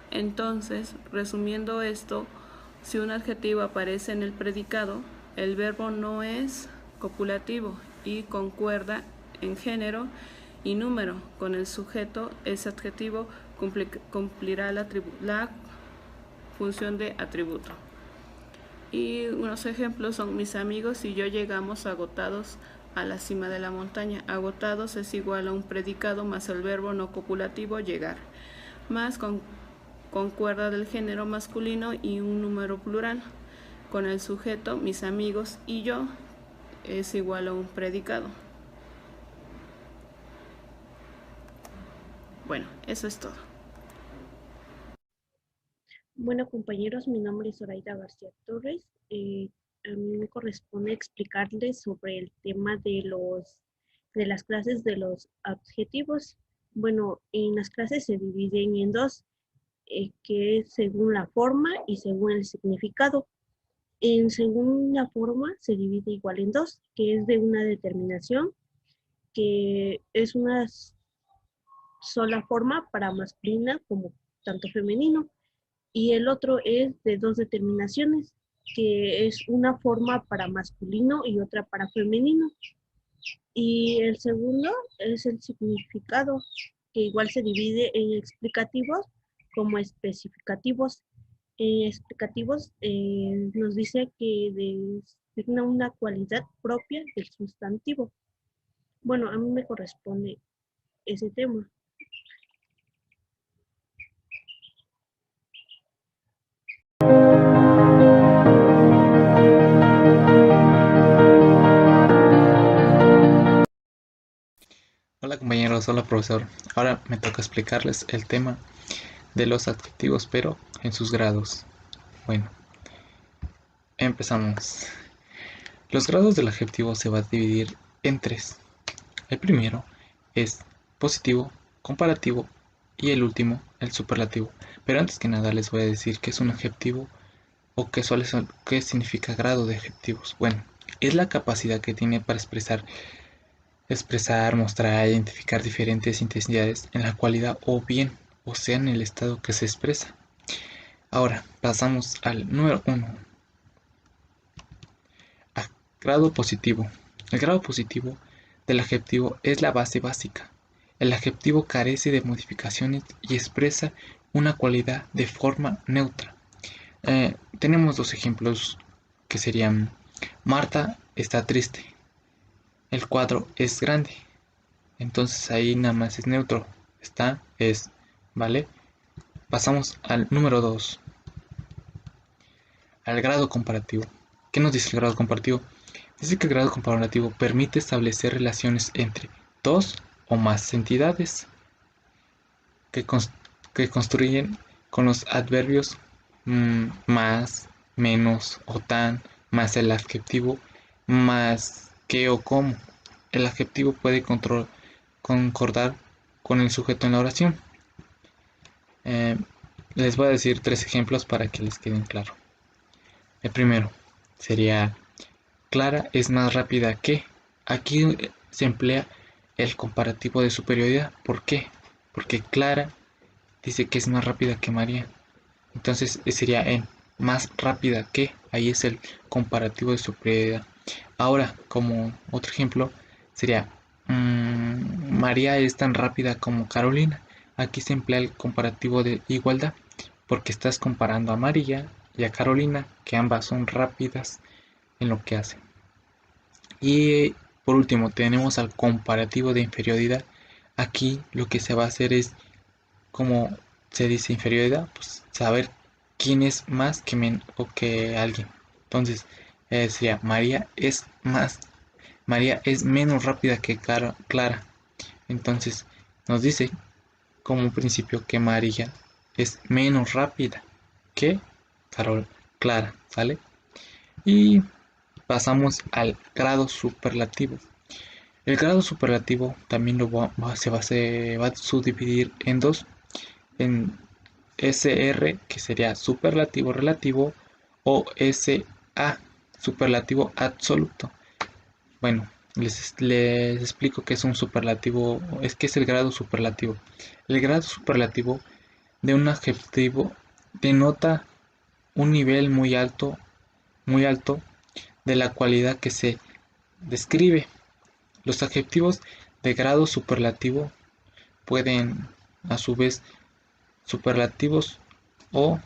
[SPEAKER 22] Entonces, resumiendo esto, si un adjetivo aparece en el predicado, el verbo no es copulativo y concuerda en género y número con el sujeto, ese adjetivo cumplirá la función de atributo. Y unos ejemplos son: mis amigos y yo llegamos agotados a la cima de la montaña. Agotados es igual a un predicado más el verbo no copulativo llegar, más concuerda del género masculino y un número plural con el sujeto mis amigos y yo es igual a un predicado. Bueno, eso es todo.
[SPEAKER 3] Bueno, compañeros, mi nombre es Zoraida García Torres. A mí me corresponde explicarles sobre el tema de las clases de los adjetivos. Bueno, en las clases se dividen en dos, que es según la forma y según el significado. Según la forma se divide igual en dos, que es de una determinación, que es una sola forma para masculina como tanto femenino, y el otro es de dos determinaciones, que es una forma para masculino y otra para femenino. Y el segundo es el significado, que igual se divide en explicativos como especificativos. En explicativos nos dice que designa una cualidad propia del sustantivo. Bueno, a mí me corresponde ese tema.
[SPEAKER 5] Hola compañeros, hola profesor. Ahora me toca explicarles el tema de los adjetivos, pero en sus grados. Bueno, empezamos. Los grados del adjetivo se va a dividir en tres. El primero es positivo, comparativo y el último, el superlativo. Pero antes que nada les voy a decir qué es un adjetivo o qué significa grado de adjetivos. Bueno, es la capacidad que tiene para expresar, mostrar, identificar diferentes intensidades en la cualidad o bien, o sea, en el estado que se expresa. Ahora, pasamos al número 1. Grado positivo. El grado positivo del adjetivo es la base básica. El adjetivo carece de modificaciones y expresa una cualidad de forma neutra. Tenemos dos ejemplos que serían: Marta está triste. El cuadro es grande. Entonces ahí nada más es neutro. Está, es, ¿vale? Pasamos al número 2. Al grado comparativo. ¿Qué nos dice el grado comparativo? Dice que el grado comparativo permite establecer relaciones entre dos o más entidades que construyen con los adverbios más, menos o tan, más el adjetivo más que o como. El adjetivo puede concordar con el sujeto en la oración. Les voy a decir 3 ejemplos para que les queden claro. El primero sería: Clara es más rápida que. Aquí se emplea el comparativo de superioridad. ¿Por qué? Porque Clara dice que es más rápida que María. Entonces sería en más rápida que. Ahí es el comparativo de superioridad. Ahora, como otro ejemplo, sería María es tan rápida como Carolina. Aquí se emplea el comparativo de igualdad, porque estás comparando a María y a Carolina, que ambas son rápidas en lo que hacen. Y por último tenemos al comparativo de inferioridad. Aquí lo que se va a hacer es, como se dice inferioridad, pues saber quién es más que alguien. Entonces sería María es menos rápida que Clara. Entonces nos dice como principio que María es menos rápida que Clara, ¿sale? Y pasamos al grado superlativo. El grado superlativo también se va a subdividir en dos: en SR, que sería superlativo relativo, o SA, superlativo absoluto. Bueno, les explico qué es un superlativo, que es el grado superlativo. El grado superlativo de un adjetivo denota un nivel muy alto de la cualidad que se describe. Los adjetivos de grado superlativo pueden, a su vez, superlativos o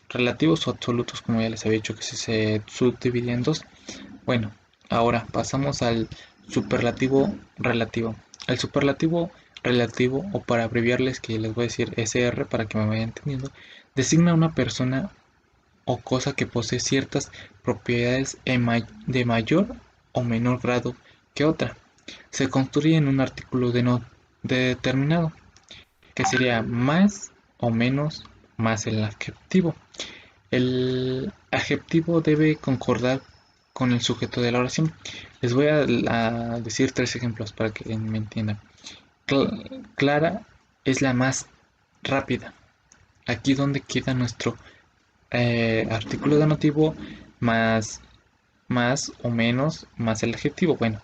[SPEAKER 5] relativos o absolutos, como ya les había dicho que se subdivide en dos. Bueno, ahora pasamos al superlativo relativo. El superlativo relativo, o para abreviarles, que les voy a decir SR para que me vayan entendiendo, designa una persona o cosa que posee ciertas propiedades de mayor o menor grado que otra. Se construye en un artículo determinado, que sería más o menos más el adjetivo. El adjetivo debe concordar con el sujeto de la oración. Les voy a decir 3 ejemplos para que me entiendan. Clara es la más rápida. Aquí donde queda nuestro artículo donativo más o menos más el adjetivo. Bueno,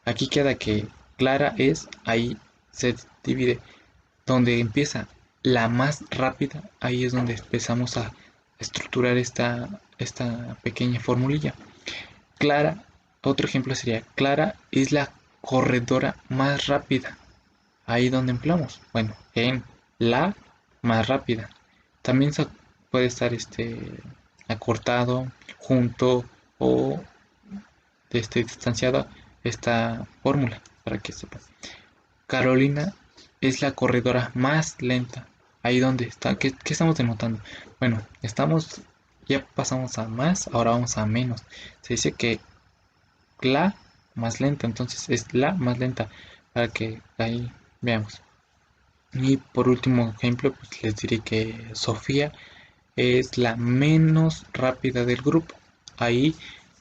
[SPEAKER 5] aquí queda que Clara es, ahí se divide. Donde empieza la más rápida, ahí es donde empezamos a estructurar esta pequeña formulilla. Clara, otro ejemplo sería: Clara es la corredora más rápida. Ahí donde empleamos, bueno, en la más rápida. También se puede estar acortado, junto o distanciado esta fórmula, para que sepan. Carolina es la corredora más lenta. Ahí donde está, ¿qué estamos denotando? Bueno, ya pasamos a más, ahora vamos a menos. Se dice que la más lenta, entonces es la más lenta, para que ahí veamos. Y por último ejemplo, pues les diré que Sofía es la menos rápida del grupo. Ahí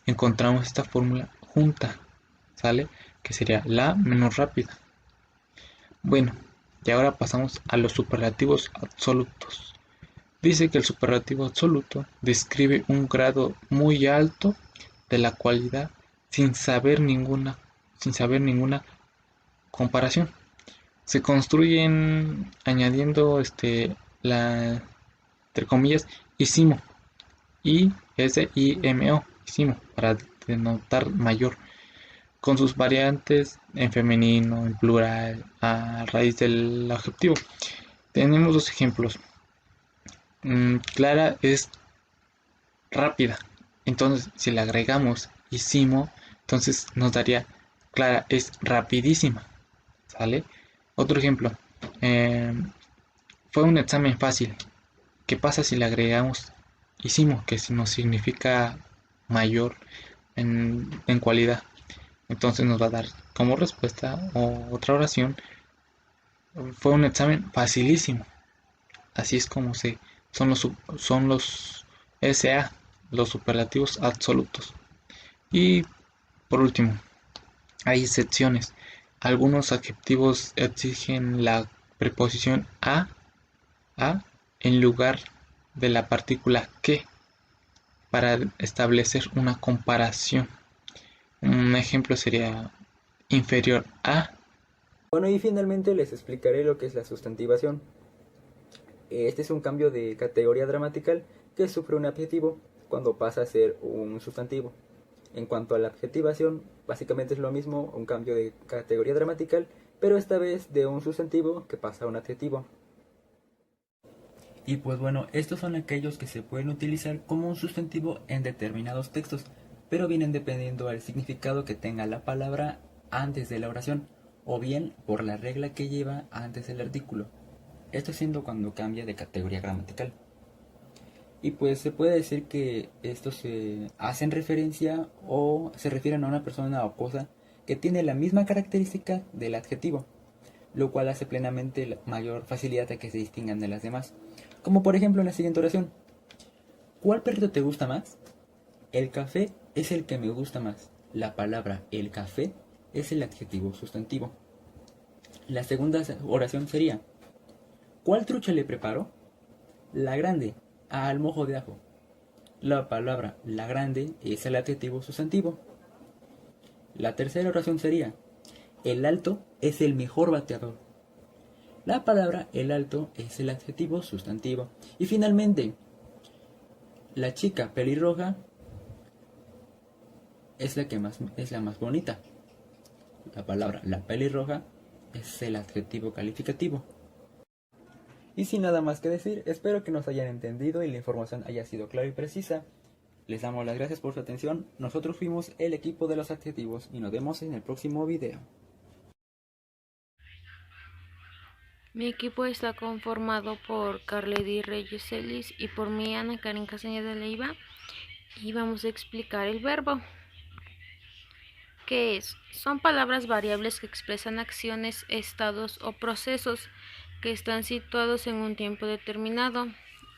[SPEAKER 5] encontramos esta fórmula junta, ¿sale? Que sería la menos rápida. Bueno, y ahora pasamos a los superlativos absolutos. Dice que el superlativo absoluto describe un grado muy alto de la cualidad sin saber ninguna comparación. Se construyen añadiendo entre comillas, ISIMO, ISIMO, para denotar mayor, con sus variantes en femenino, en plural, a raíz del adjetivo. Tenemos 2 ejemplos. Clara es rápida, entonces si le agregamos ISIMO, entonces nos daría Clara es rapidísima, ¿sale? Otro ejemplo, fue un examen fácil. ¿Qué pasa si le agregamos ISIMO, que nos significa mayor en cualidad? Entonces nos va a dar como respuesta o otra oración: fue un examen facilísimo. Así es como son los SA, los superlativos absolutos. Y por último, hay excepciones. Algunos adjetivos exigen la preposición a a en lugar de la partícula que para establecer una comparación. Un ejemplo sería inferior a.
[SPEAKER 2] Bueno, y finalmente les explicaré lo que es la sustantivación. Este es un cambio de categoría gramatical que sufre un adjetivo cuando pasa a ser un sustantivo. En cuanto a la adjetivación, básicamente es lo mismo, un cambio de categoría gramatical, pero esta vez de un sustantivo que pasa a un adjetivo. Y pues bueno, estos son aquellos que se pueden utilizar como un sustantivo en determinados textos, pero vienen dependiendo del significado que tenga la palabra antes de la oración, o bien por la regla que lleva antes del artículo. Esto siendo cuando cambia de categoría gramatical. Y pues se puede decir que estos se hacen referencia o se refieren a una persona o cosa que tiene la misma característica del adjetivo, lo cual hace plenamente la mayor facilidad a que se distingan de las demás. Como por ejemplo en la siguiente oración: ¿cuál perrito te gusta más? El café es el que me gusta más. La palabra el café es el adjetivo sustantivo. La segunda oración sería: ¿cuál trucha le preparo? La grande, al mojo de ajo. La palabra la grande es el adjetivo sustantivo. La tercera oración sería: el alto es el mejor bateador. La palabra el alto es el adjetivo sustantivo. Y finalmente, la chica pelirroja es la más bonita. La palabra la pelirroja es el adjetivo calificativo. Y sin nada más que decir, espero que nos hayan entendido y la información haya sido clara y precisa. Les damos las gracias por su atención. Nosotros fuimos el equipo de los adjetivos y nos vemos en el próximo video.
[SPEAKER 7] Mi equipo está conformado por Carledy Reyes Celis y por mí, Ana Karen Castañeda de Leiva, y vamos a explicar el verbo. ¿Qué es? Son palabras variables que expresan acciones, estados o procesos que están situados en un tiempo determinado.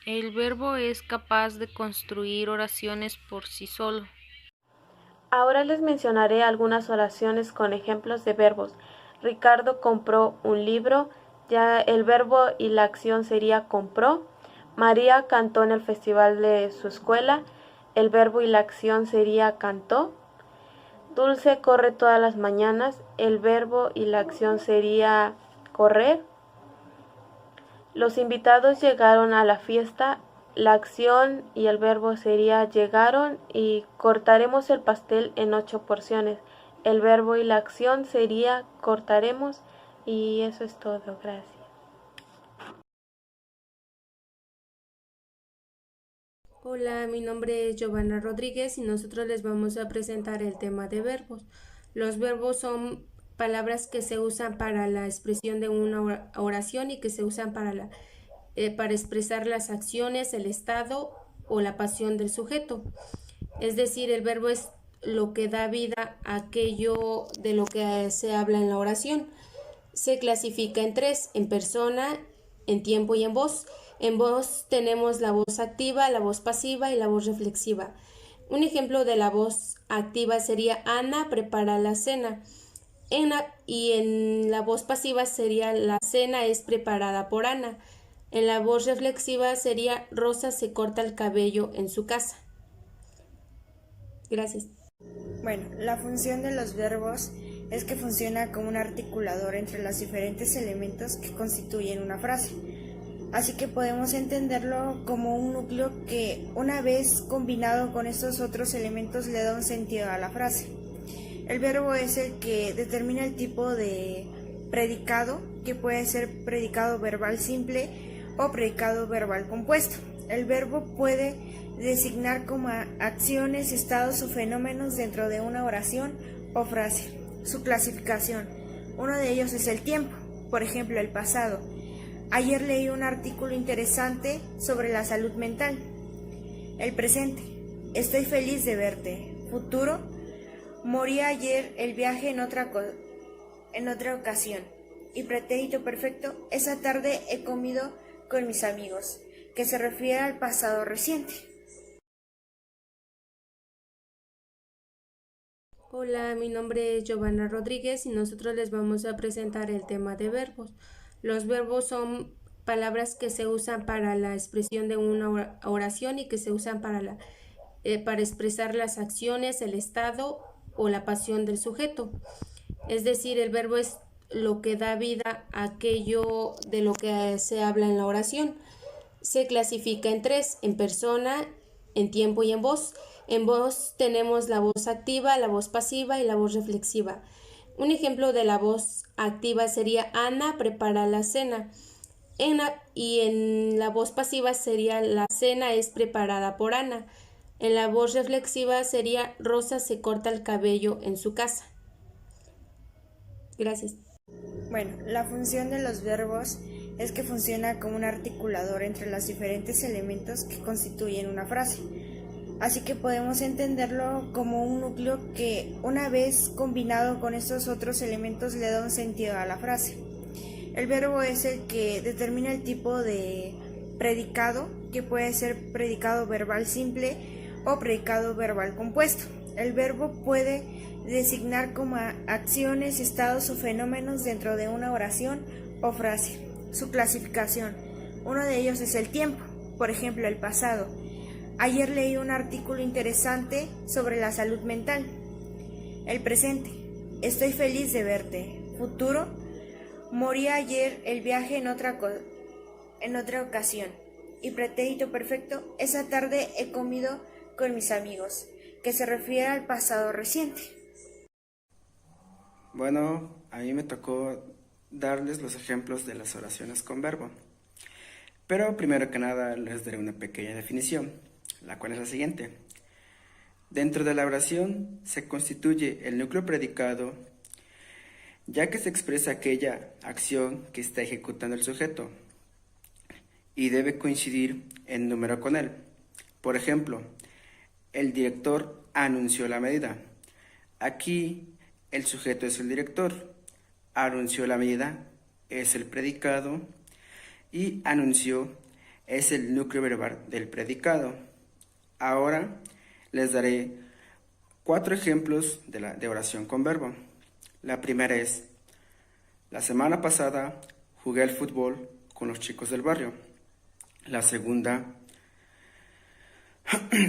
[SPEAKER 7] El verbo es capaz de construir oraciones por sí solo.
[SPEAKER 13] Ahora les mencionaré algunas oraciones con ejemplos de verbos. Ricardo compró un libro. Ya el verbo y la acción sería compró. María cantó en el festival de su escuela. El verbo y la acción sería cantó. Dulce corre todas las mañanas. El verbo y la acción sería correr. Los invitados llegaron a la fiesta. La acción y el verbo sería llegaron, y cortaremos el pastel en 8 porciones. El verbo y la acción sería cortaremos. Y eso es todo, gracias.
[SPEAKER 23] Hola, mi nombre es Giovanna Rodríguez y nosotros les vamos a presentar el tema de verbos. Los verbos son palabras que se usan para la expresión de una oración y que se usan para expresar las acciones, el estado o la pasión del sujeto. Es decir, el verbo es lo que da vida a aquello de lo que se habla en la oración. Se clasifica en 3, en persona, en tiempo y en voz. En voz tenemos la voz activa, la voz pasiva y la voz reflexiva. Un ejemplo de la voz activa sería: Ana prepara la cena. Y en la voz pasiva sería: la cena es preparada por Ana. En la voz reflexiva sería: Rosa se corta el cabello en su casa. Gracias.
[SPEAKER 24] Bueno, la función de los verbos es que funciona como un articulador entre los diferentes elementos que constituyen una frase. Así que podemos entenderlo como un núcleo que, una vez combinado con estos otros elementos, le da un sentido a la frase. El verbo es el que determina el tipo de predicado, que puede ser predicado verbal simple o predicado verbal compuesto. El verbo puede designar como acciones, estados o fenómenos dentro de una oración o frase. Su clasificación. Uno de ellos es el tiempo, por ejemplo, el pasado. Ayer leí un artículo interesante sobre la salud mental. El presente. Estoy feliz de verte. Futuro. Morí ayer, el viaje en otra ocasión. Y pretérito perfecto. Esa tarde he comido con mis amigos, que se refiere al pasado reciente.
[SPEAKER 23] Hola, mi nombre es Giovanna Rodríguez y nosotros les vamos a presentar el tema de verbos. Los verbos son palabras que se usan para la expresión de una oración y que se usan para expresar las acciones, el estado o la pasión del sujeto. Es decir, el verbo es lo que da vida a aquello de lo que se habla en la oración. Se clasifica en tres: en persona, en tiempo y en voz. En voz tenemos la voz activa, la voz pasiva y la voz reflexiva. Un ejemplo de la voz activa sería: Ana prepara la cena. Y en la voz pasiva sería: la cena es preparada por Ana. En la voz reflexiva sería: Rosa se corta el cabello en su casa. Gracias.
[SPEAKER 24] Bueno, la función de los verbos es que funciona como un articulador entre los diferentes elementos que constituyen una frase. Así que podemos entenderlo como un núcleo que, una vez combinado con estos otros elementos, le da un sentido a la frase. El verbo es el que determina el tipo de predicado, que puede ser predicado verbal simple o predicado verbal compuesto. El verbo puede designar como acciones, estados o fenómenos dentro de una oración o frase. Su clasificación. Uno de ellos es el tiempo, por ejemplo, el pasado. Ayer leí un artículo interesante sobre la salud mental. El presente. Estoy feliz de verte. Futuro. Morí ayer, el viaje en otra ocasión. Y pretérito perfecto. Esa tarde he comido con mis amigos, que se refiere al pasado reciente.
[SPEAKER 8] Bueno, a mí me tocó darles los ejemplos de las oraciones con verbo. Pero primero que nada les daré una pequeña definición, la cual es la siguiente. Dentro de la oración se constituye el núcleo predicado, ya que se expresa aquella acción que está ejecutando el sujeto y debe coincidir en número con él. Por ejemplo, el director anunció la medida. Aquí el sujeto es el director, anunció la medida es el predicado y anunció es el núcleo verbal del predicado. Ahora les daré 4 ejemplos de oración con verbo. La primera es: la semana pasada jugué al fútbol con los chicos del barrio. La segunda: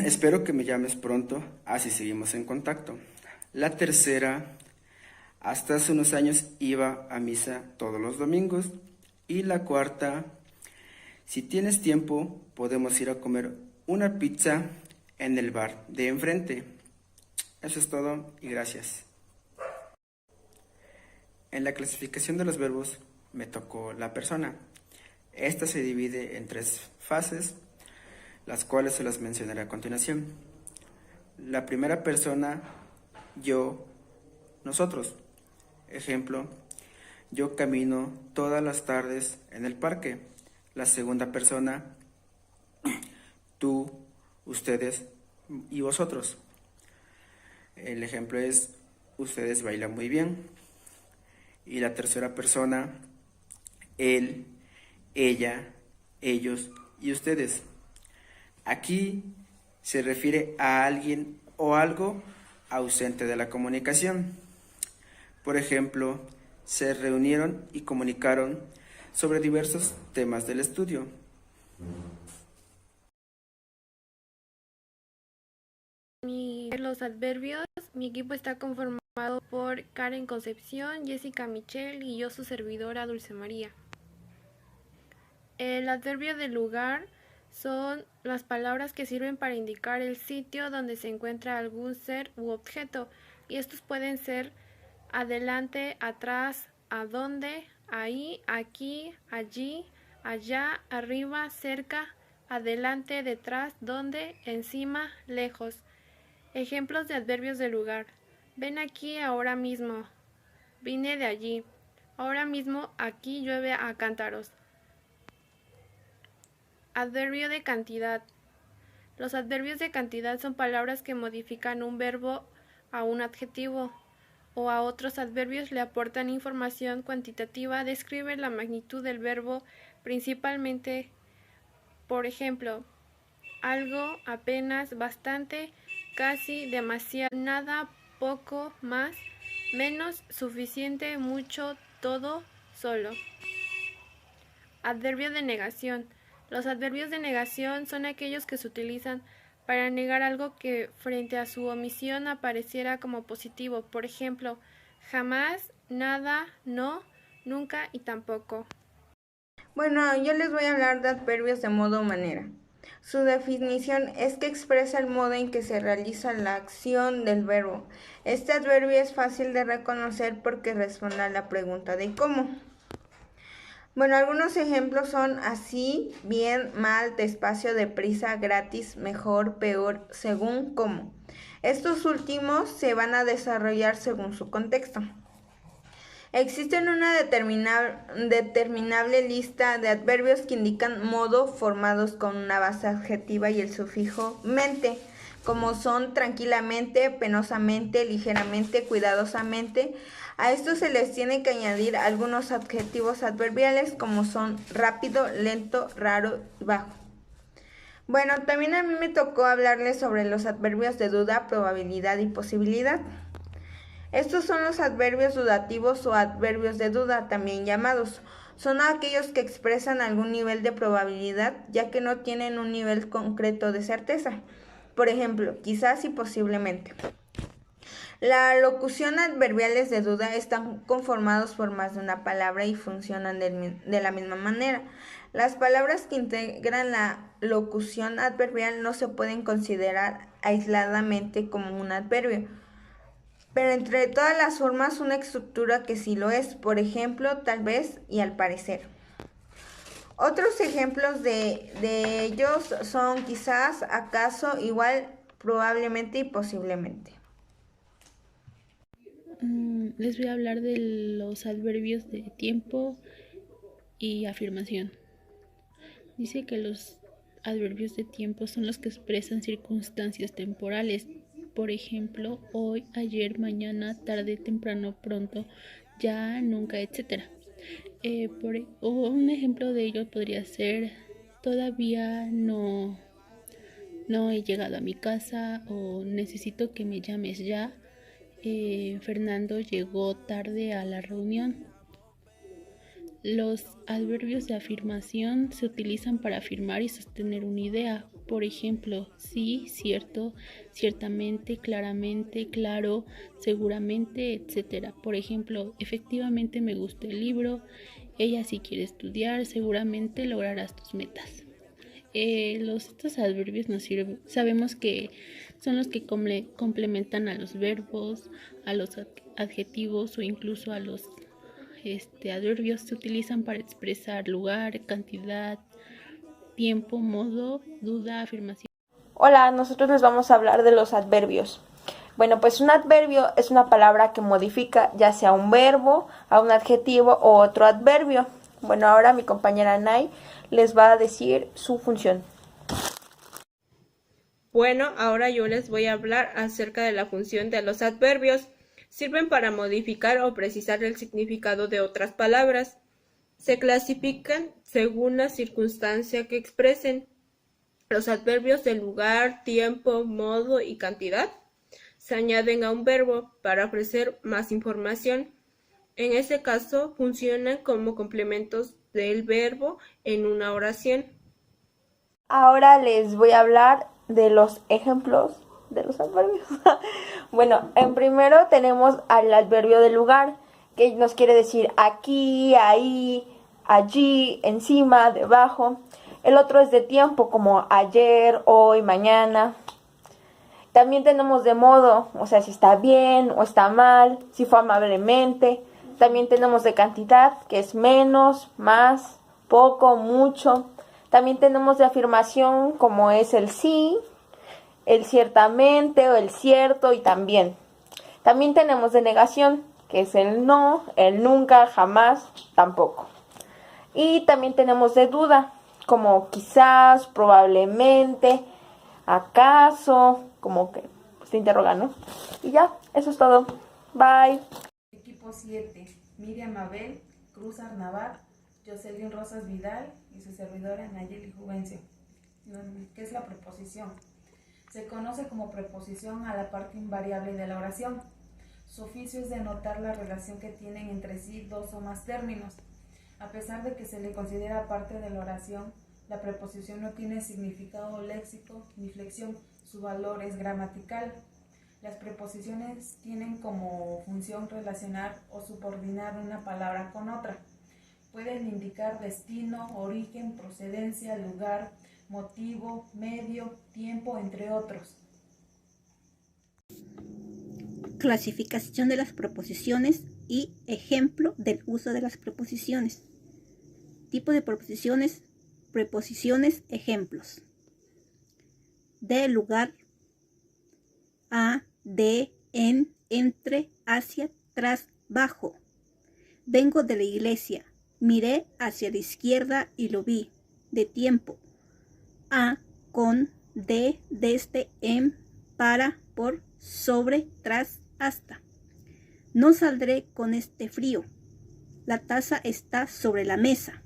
[SPEAKER 8] espero que me llames pronto, así seguimos en contacto. La tercera: hasta hace unos años iba a misa todos los domingos. Y la cuarta: si tienes tiempo, podemos ir a comer una pizza en el bar de enfrente. Eso es todo y gracias. En la clasificación de los verbos me tocó la persona. Esta se divide en 3 fases, las cuales se las mencionaré a continuación. La primera persona: yo, nosotros. Ejemplo: yo camino todas las tardes en el parque. La segunda persona: tú, ustedes y vosotros. El ejemplo es: ustedes bailan muy bien. Y la tercera persona: él, ella, ellos y ustedes. Aquí se refiere a alguien o algo ausente de la comunicación. Por ejemplo, se reunieron y comunicaron sobre diversos temas del estudio.
[SPEAKER 13] Los adverbios, mi equipo está conformado por Karen Concepción, Jessica Michelle y yo, su servidora Dulce María. El adverbio de lugar son las palabras que sirven para indicar el sitio donde se encuentra algún ser u objeto, y estos pueden ser adelante, atrás, adonde, ahí, aquí, allí, allá, arriba, cerca, adelante, detrás, donde, encima, lejos. Ejemplos de adverbios de lugar: ven aquí ahora mismo, vine de allí, ahora mismo aquí llueve a cántaros. Adverbio de cantidad. Los adverbios de cantidad son palabras que modifican un verbo a un adjetivo o a otros adverbios, le aportan información cuantitativa, describen la magnitud del verbo principalmente. Por ejemplo, algo, apenas, bastante, casi, demasiado, nada, poco, más, menos, suficiente, mucho, todo, solo. Adverbio de negación. Los adverbios de negación son aquellos que se utilizan para negar algo que frente a su omisión apareciera como positivo. Por ejemplo, jamás, nada, no, nunca y tampoco.
[SPEAKER 24] Bueno, yo les voy a hablar de adverbios de modo o manera. Su definición es que expresa el modo en que se realiza la acción del verbo. Este adverbio es fácil de reconocer porque responde a la pregunta de cómo. Bueno, algunos ejemplos son así, bien, mal, despacio, deprisa, gratis, mejor, peor, según, cómo. Estos últimos se van a desarrollar según su contexto. Existen una determinable lista de adverbios que indican modo formados con una base adjetiva y el sufijo mente, como son tranquilamente, penosamente, ligeramente, cuidadosamente. A estos se les tiene que añadir algunos adjetivos adverbiales como son rápido, lento, raro y bajo. Bueno, también a mí me tocó hablarles sobre los adverbios de duda, probabilidad y posibilidad. Estos son los adverbios dudativos o adverbios de duda, también llamados. Son aquellos que expresan algún nivel de probabilidad, ya que no tienen un nivel concreto de certeza. Por ejemplo, quizás y posiblemente. La locución adverbiales de duda están conformados por más de una palabra y funcionan de la misma manera. Las palabras que integran la locución adverbial no se pueden considerar aisladamente como un adverbio, pero entre todas las formas una estructura que sí lo es, por ejemplo, tal vez y al parecer. Otros ejemplos de ellos son quizás, acaso, igual, probablemente y posiblemente.
[SPEAKER 9] Les voy a hablar de los adverbios de tiempo y afirmación. Dice que los adverbios de tiempo son los que expresan circunstancias temporales. Por ejemplo, hoy, ayer, mañana, tarde, temprano, pronto, ya, nunca, etc. Un ejemplo de ello podría ser todavía no he llegado a mi casa o necesito que me llames ya. Fernando llegó tarde a la reunión. Los adverbios de afirmación se utilizan para afirmar y sostener una idea. Por ejemplo, sí, cierto, ciertamente, claramente, claro, seguramente, etc. Por ejemplo, efectivamente me gustó el libro, ella sí quiere estudiar, seguramente lograrás tus metas. Estos adverbios nos sirven, sabemos que son los que complementan a los verbos, a los adjetivos o incluso a los adverbios. Se utilizan para expresar lugar, cantidad, tiempo, modo, duda, afirmación.
[SPEAKER 10] Hola, nosotros les vamos a hablar de los adverbios. Bueno, pues un adverbio es una palabra que modifica ya sea un verbo, a un adjetivo o otro adverbio. Bueno, ahora mi compañera Nay les va a decir su función.
[SPEAKER 3] Bueno, ahora yo les voy a hablar acerca de la función de los adverbios. Sirven para modificar o precisar el significado de otras palabras. Se clasifican según la circunstancia que expresen. Los adverbios de lugar, tiempo, modo y cantidad se añaden a un verbo para ofrecer más información. En ese caso, funcionan como complementos del verbo en una oración.
[SPEAKER 10] Ahora les voy a hablar de los ejemplos de los adverbios. Bueno, en primero tenemos al adverbio de lugar, que nos quiere decir aquí, ahí, allí, encima, debajo. El otro es de tiempo, como ayer, hoy, mañana. También tenemos de modo, o sea, si está bien o está mal, si fue amablemente. También tenemos de cantidad, que es menos, más, poco, mucho. También tenemos de afirmación, como es el sí, el ciertamente o el cierto y también. También tenemos de negación, que es el no, el nunca, jamás, tampoco. Y también tenemos de duda, como quizás, probablemente, acaso, como que se interroga, ¿no? Y ya, eso es todo. Bye.
[SPEAKER 11] Equipo 7, Miriam Mabel, Cruz Arnabat, Jocelyn Rosas Vidal y su servidora Nayeli Juvencio. ¿Qué es la preposición? Se conoce como preposición a la parte invariable de la oración. Su oficio es denotar la relación que tienen entre sí dos o más términos. A pesar de que se le considera parte de la oración, la preposición no tiene significado léxico ni flexión, su valor es gramatical. Las preposiciones tienen como función relacionar o subordinar una palabra con otra. Pueden indicar destino, origen, procedencia, lugar, motivo, medio, tiempo, entre otros.
[SPEAKER 12] Clasificación de las preposiciones y ejemplo del uso de las preposiciones. Tipo de preposiciones, ejemplos. De, lugar. A, de, en, entre, hacia, tras, bajo. Vengo de la iglesia. Miré hacia la izquierda y lo vi. De tiempo. A, con, de, desde, en, para, por, sobre, tras, hasta. No saldré con este frío. La taza está sobre la mesa.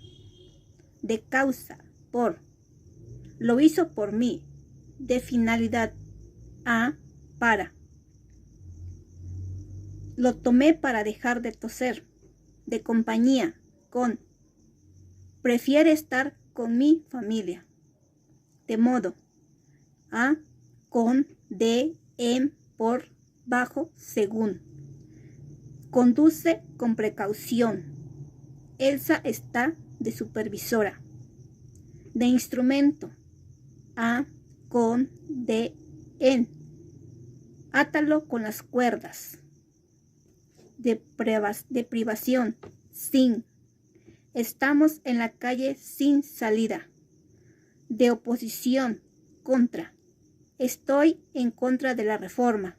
[SPEAKER 12] De causa, por. Lo hizo por mí. De finalidad. A, para. Lo tomé para dejar de toser. De compañía, con. Prefiere estar con mi familia. De modo. A, con, de, en, por, bajo, según. Conduce con precaución. Elsa está de supervisora. De instrumento. A, con, de, en. Átalo con las cuerdas. De privación. Sin. Estamos en la calle sin salida. De oposición. Contra. Estoy en contra de la reforma.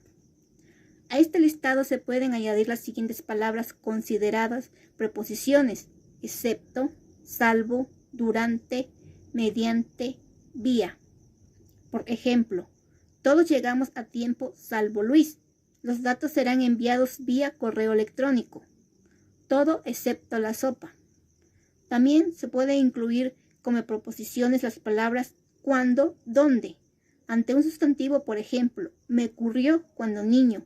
[SPEAKER 12] A este listado se pueden añadir las siguientes palabras consideradas preposiciones: excepto, salvo, durante, mediante, vía. Por ejemplo, todos llegamos a tiempo salvo Luis. Los datos serán enviados vía correo electrónico. Todo excepto la sopa. También se puede incluir como preposiciones las palabras cuándo, dónde. Ante un sustantivo, por ejemplo, me ocurrió cuando niño.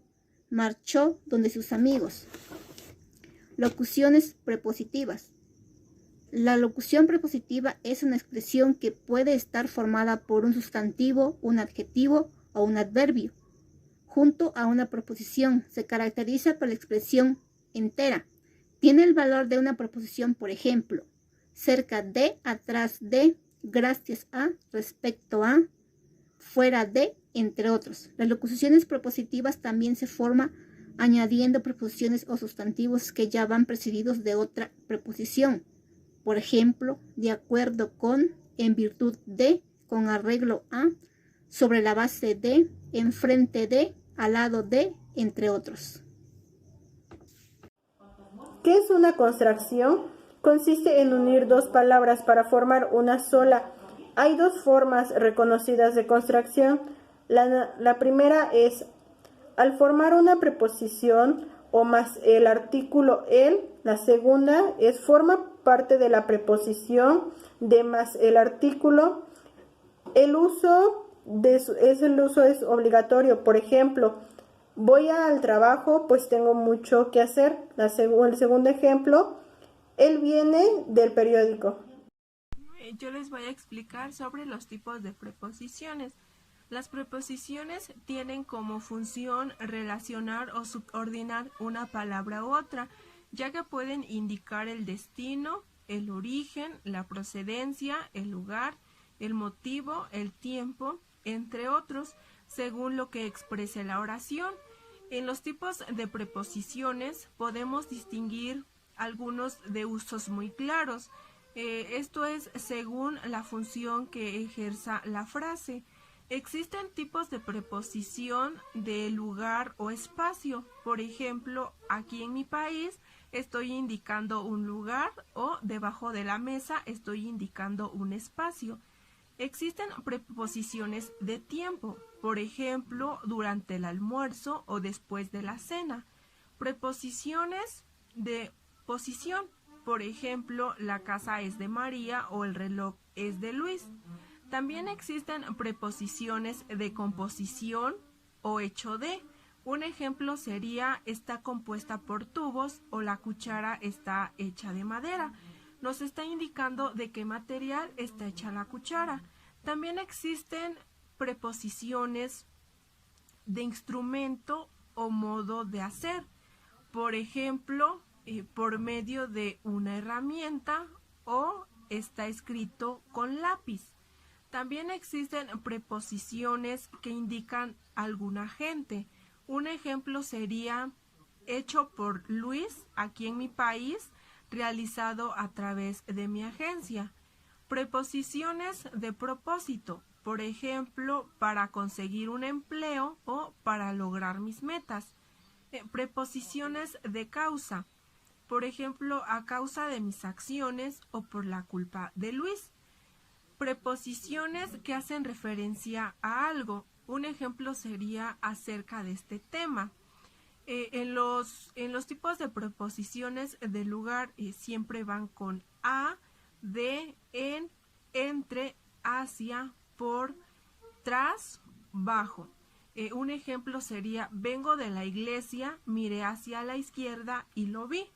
[SPEAKER 12] Marchó donde sus amigos. Locuciones prepositivas. La locución prepositiva es una expresión que puede estar formada por un sustantivo, un adjetivo o un adverbio. Junto a una preposición se caracteriza por la expresión entera. Tiene el valor de una preposición, por ejemplo, cerca de, atrás de, gracias a, respecto a, fuera de, entre otros. Las locuciones prepositivas también se forman añadiendo preposiciones o sustantivos que ya van precedidos de otra preposición. Por ejemplo, de acuerdo con, en virtud de, con arreglo a, sobre la base de, enfrente de, al lado de, entre otros.
[SPEAKER 14] ¿Qué es una contracción? Consiste en unir dos palabras para formar una sola. Hay dos formas reconocidas de contracción. La primera es al formar una preposición o más el artículo el. La segunda es forma parte de la preposición de más el artículo. El uso es obligatorio. Por ejemplo, voy al trabajo, pues tengo mucho que hacer. El segundo ejemplo, él viene del periódico.
[SPEAKER 22] Yo les voy a explicar sobre los tipos de preposiciones. Las preposiciones tienen como función relacionar o subordinar una palabra u otra, ya que pueden indicar el destino, el origen, la procedencia, el lugar, el motivo, el tiempo, entre otros, según lo que exprese la oración. En los tipos de preposiciones podemos distinguir algunos de usos muy claros. Esto es según la función que ejerza la frase. Existen tipos de preposición de lugar o espacio. Por ejemplo, aquí en mi país estoy indicando un lugar o debajo de la mesa estoy indicando un espacio. Existen preposiciones de tiempo, por ejemplo, durante el almuerzo o después de la cena. Preposiciones de posición, por ejemplo, la casa es de María o el reloj es de Luis. También existen preposiciones de composición o hecho de. Un ejemplo sería está compuesta por tubos o la cuchara está hecha de madera.
[SPEAKER 4] nos está indicando de qué material está hecha la cuchara. También existen preposiciones de instrumento o modo de hacer. Por ejemplo, por medio de una herramienta o está escrito con lápiz. También existen preposiciones que indican algún agente. Un ejemplo sería hecho por Luis aquí en mi país, realizado a través de mi agencia. Preposiciones de propósito, por ejemplo, para conseguir un empleo o para lograr mis metas. Preposiciones de causa, por ejemplo, a causa de mis acciones o por la culpa de Luis. Preposiciones que hacen referencia a algo. Un ejemplo sería acerca de este tema. En los tipos de preposiciones de lugar siempre van con a, de, en, entre, hacia, por, tras, bajo. Un ejemplo sería vengo de la iglesia, miré hacia la izquierda y lo vi.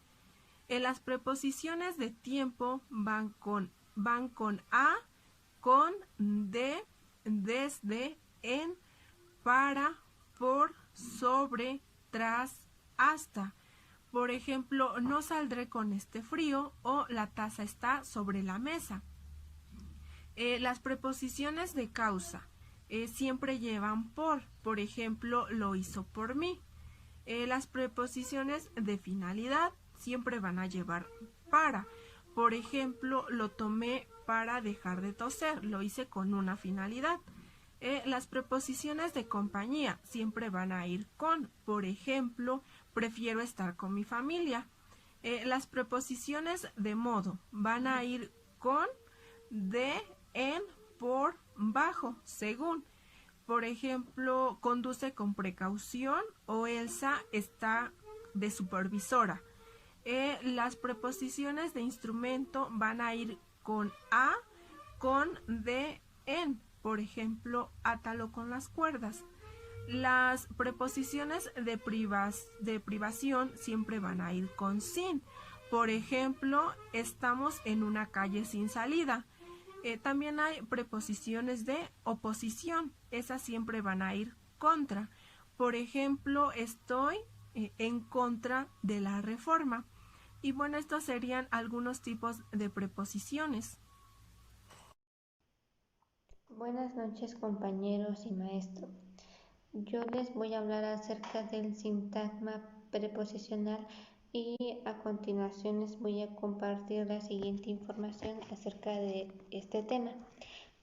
[SPEAKER 4] Las preposiciones de tiempo van con a, con, de, desde, en, para, por, sobre, tras, hasta. Por ejemplo, no saldré con este frío o la taza está sobre la mesa. Las preposiciones de causa siempre llevan por ejemplo, lo hizo por mí. Las preposiciones de finalidad siempre van a llevar para. Por ejemplo, lo tomé para dejar de toser, lo hice con una finalidad. Las preposiciones de compañía siempre van a ir con. Por ejemplo, prefiero estar con mi familia. Las preposiciones de modo van a ir con, de, en, por, bajo, según. Por ejemplo, conduce con precaución o Elsa está de supervisora. Las preposiciones de instrumento van a ir con a, con, de, en. Por ejemplo, átalo con las cuerdas. Las preposiciones de privación siempre van a ir con sin. Por ejemplo, estamos en una calle sin salida. También hay preposiciones de oposición. Esas siempre van a ir contra. Por ejemplo, estoy en contra de la reforma. Y bueno, estos serían algunos tipos de preposiciones.
[SPEAKER 15] Buenas noches, compañeros y maestro. Yo les voy a hablar acerca del sintagma preposicional y a continuación les voy a compartir la siguiente información acerca de este tema.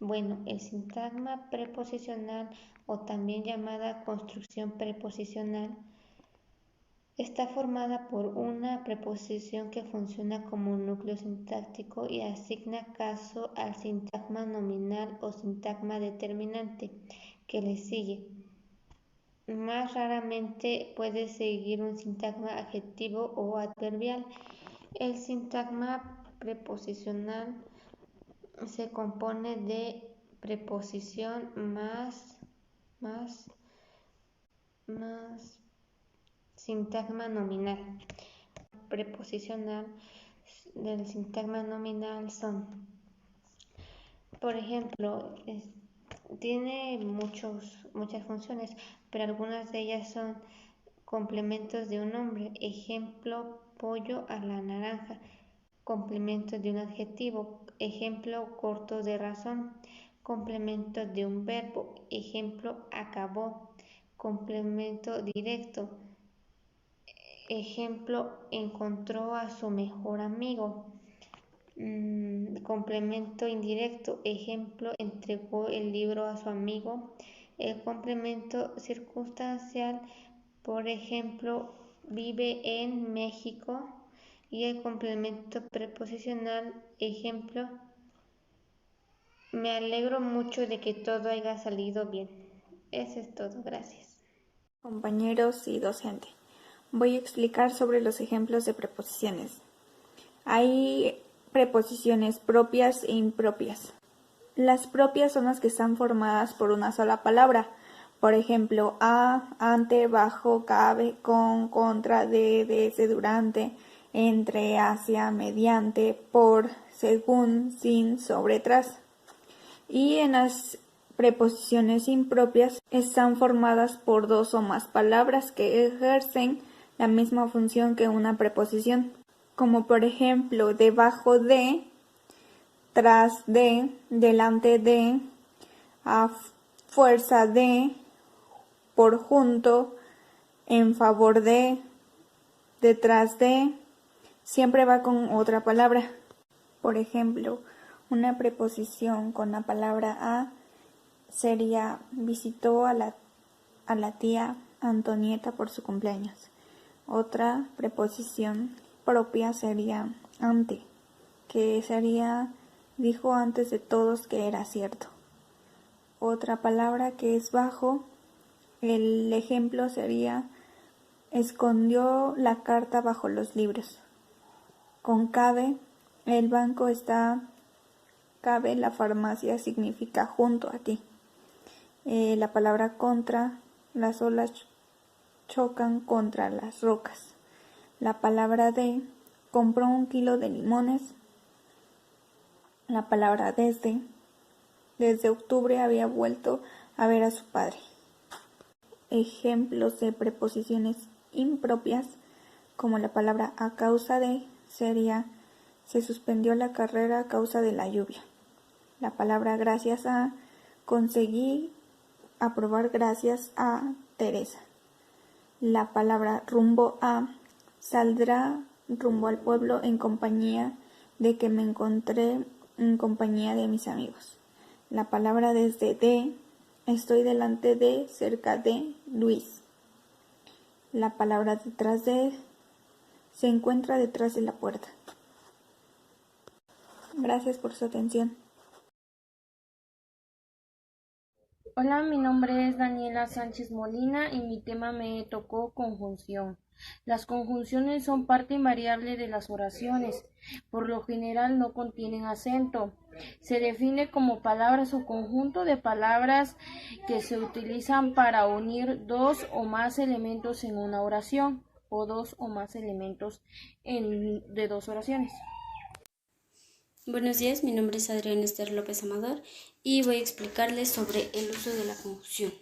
[SPEAKER 15] Bueno, el sintagma preposicional o también llamada construcción preposicional está formada por una preposición que funciona como un núcleo sintáctico y asigna caso al sintagma nominal o sintagma determinante que le sigue. Más raramente puede seguir un sintagma adjetivo o adverbial. El sintagma preposicional se compone de preposición más sintagma nominal. Preposicional del sintagma nominal son, por ejemplo, tiene muchas funciones, pero algunas de ellas son complementos de un nombre. Ejemplo, pollo a la naranja. Complemento de un adjetivo. Ejemplo, corto de razón. Complemento de un verbo. Ejemplo, acabó. Complemento directo. Ejemplo, encontró a su mejor amigo. Complemento indirecto. Ejemplo, entregó el libro a su amigo. El complemento circunstancial, por ejemplo, vive en México. Y el complemento preposicional, ejemplo, me alegro mucho de que todo haya salido bien. Eso es todo, gracias.
[SPEAKER 12] Compañeros y docente, voy a explicar sobre los ejemplos de preposiciones. Hay preposiciones propias e impropias. Las propias son las que están formadas por una sola palabra. Por ejemplo, a, ante, bajo, cabe, con, contra, de, desde, durante.
[SPEAKER 21] entre, hacia, mediante, por, según, sin, sobre, tras. Y en las preposiciones impropias están formadas por dos o más palabras que ejercen la misma función que una preposición, como por ejemplo debajo de, tras de, delante de, a fuerza de, por junto, en favor de, detrás de, siempre va con otra palabra. Por ejemplo, una preposición con la palabra a sería visitó a la tía Antonieta por su cumpleaños. Otra preposición propia sería ante, que sería dijo antes de todos que era cierto. Otra palabra que es bajo, el ejemplo sería escondió la carta bajo los libros. Con cabe, el banco está, cabe, la farmacia significa junto a ti. La palabra contra, las olas chocan contra las rocas. La palabra de, compró 1 kilo de limones. La palabra desde octubre había vuelto a ver a su padre. Ejemplos de preposiciones impropias, como la palabra a causa de, sería se suspendió la carrera a causa de la lluvia. La palabra gracias a, conseguí aprobar gracias a Teresa. La palabra rumbo a, saldrá rumbo al pueblo en compañía de que me encontré en compañía de mis amigos. La palabra desde de, estoy delante de, cerca de Luis. La palabra detrás de, se encuentra detrás de la puerta. Gracias por su atención.
[SPEAKER 7] Hola, mi nombre es Daniela Sánchez Molina y mi tema me tocó conjunción. Las conjunciones son parte invariable de las oraciones. Por lo general no contienen acento. Se define como palabras o conjunto de palabras que se utilizan para unir dos o más elementos en una oración o dos o más elementos de dos oraciones.
[SPEAKER 16] Buenos días, mi nombre es Adrián Esther López Amador y voy a explicarles sobre el uso de la conjunción.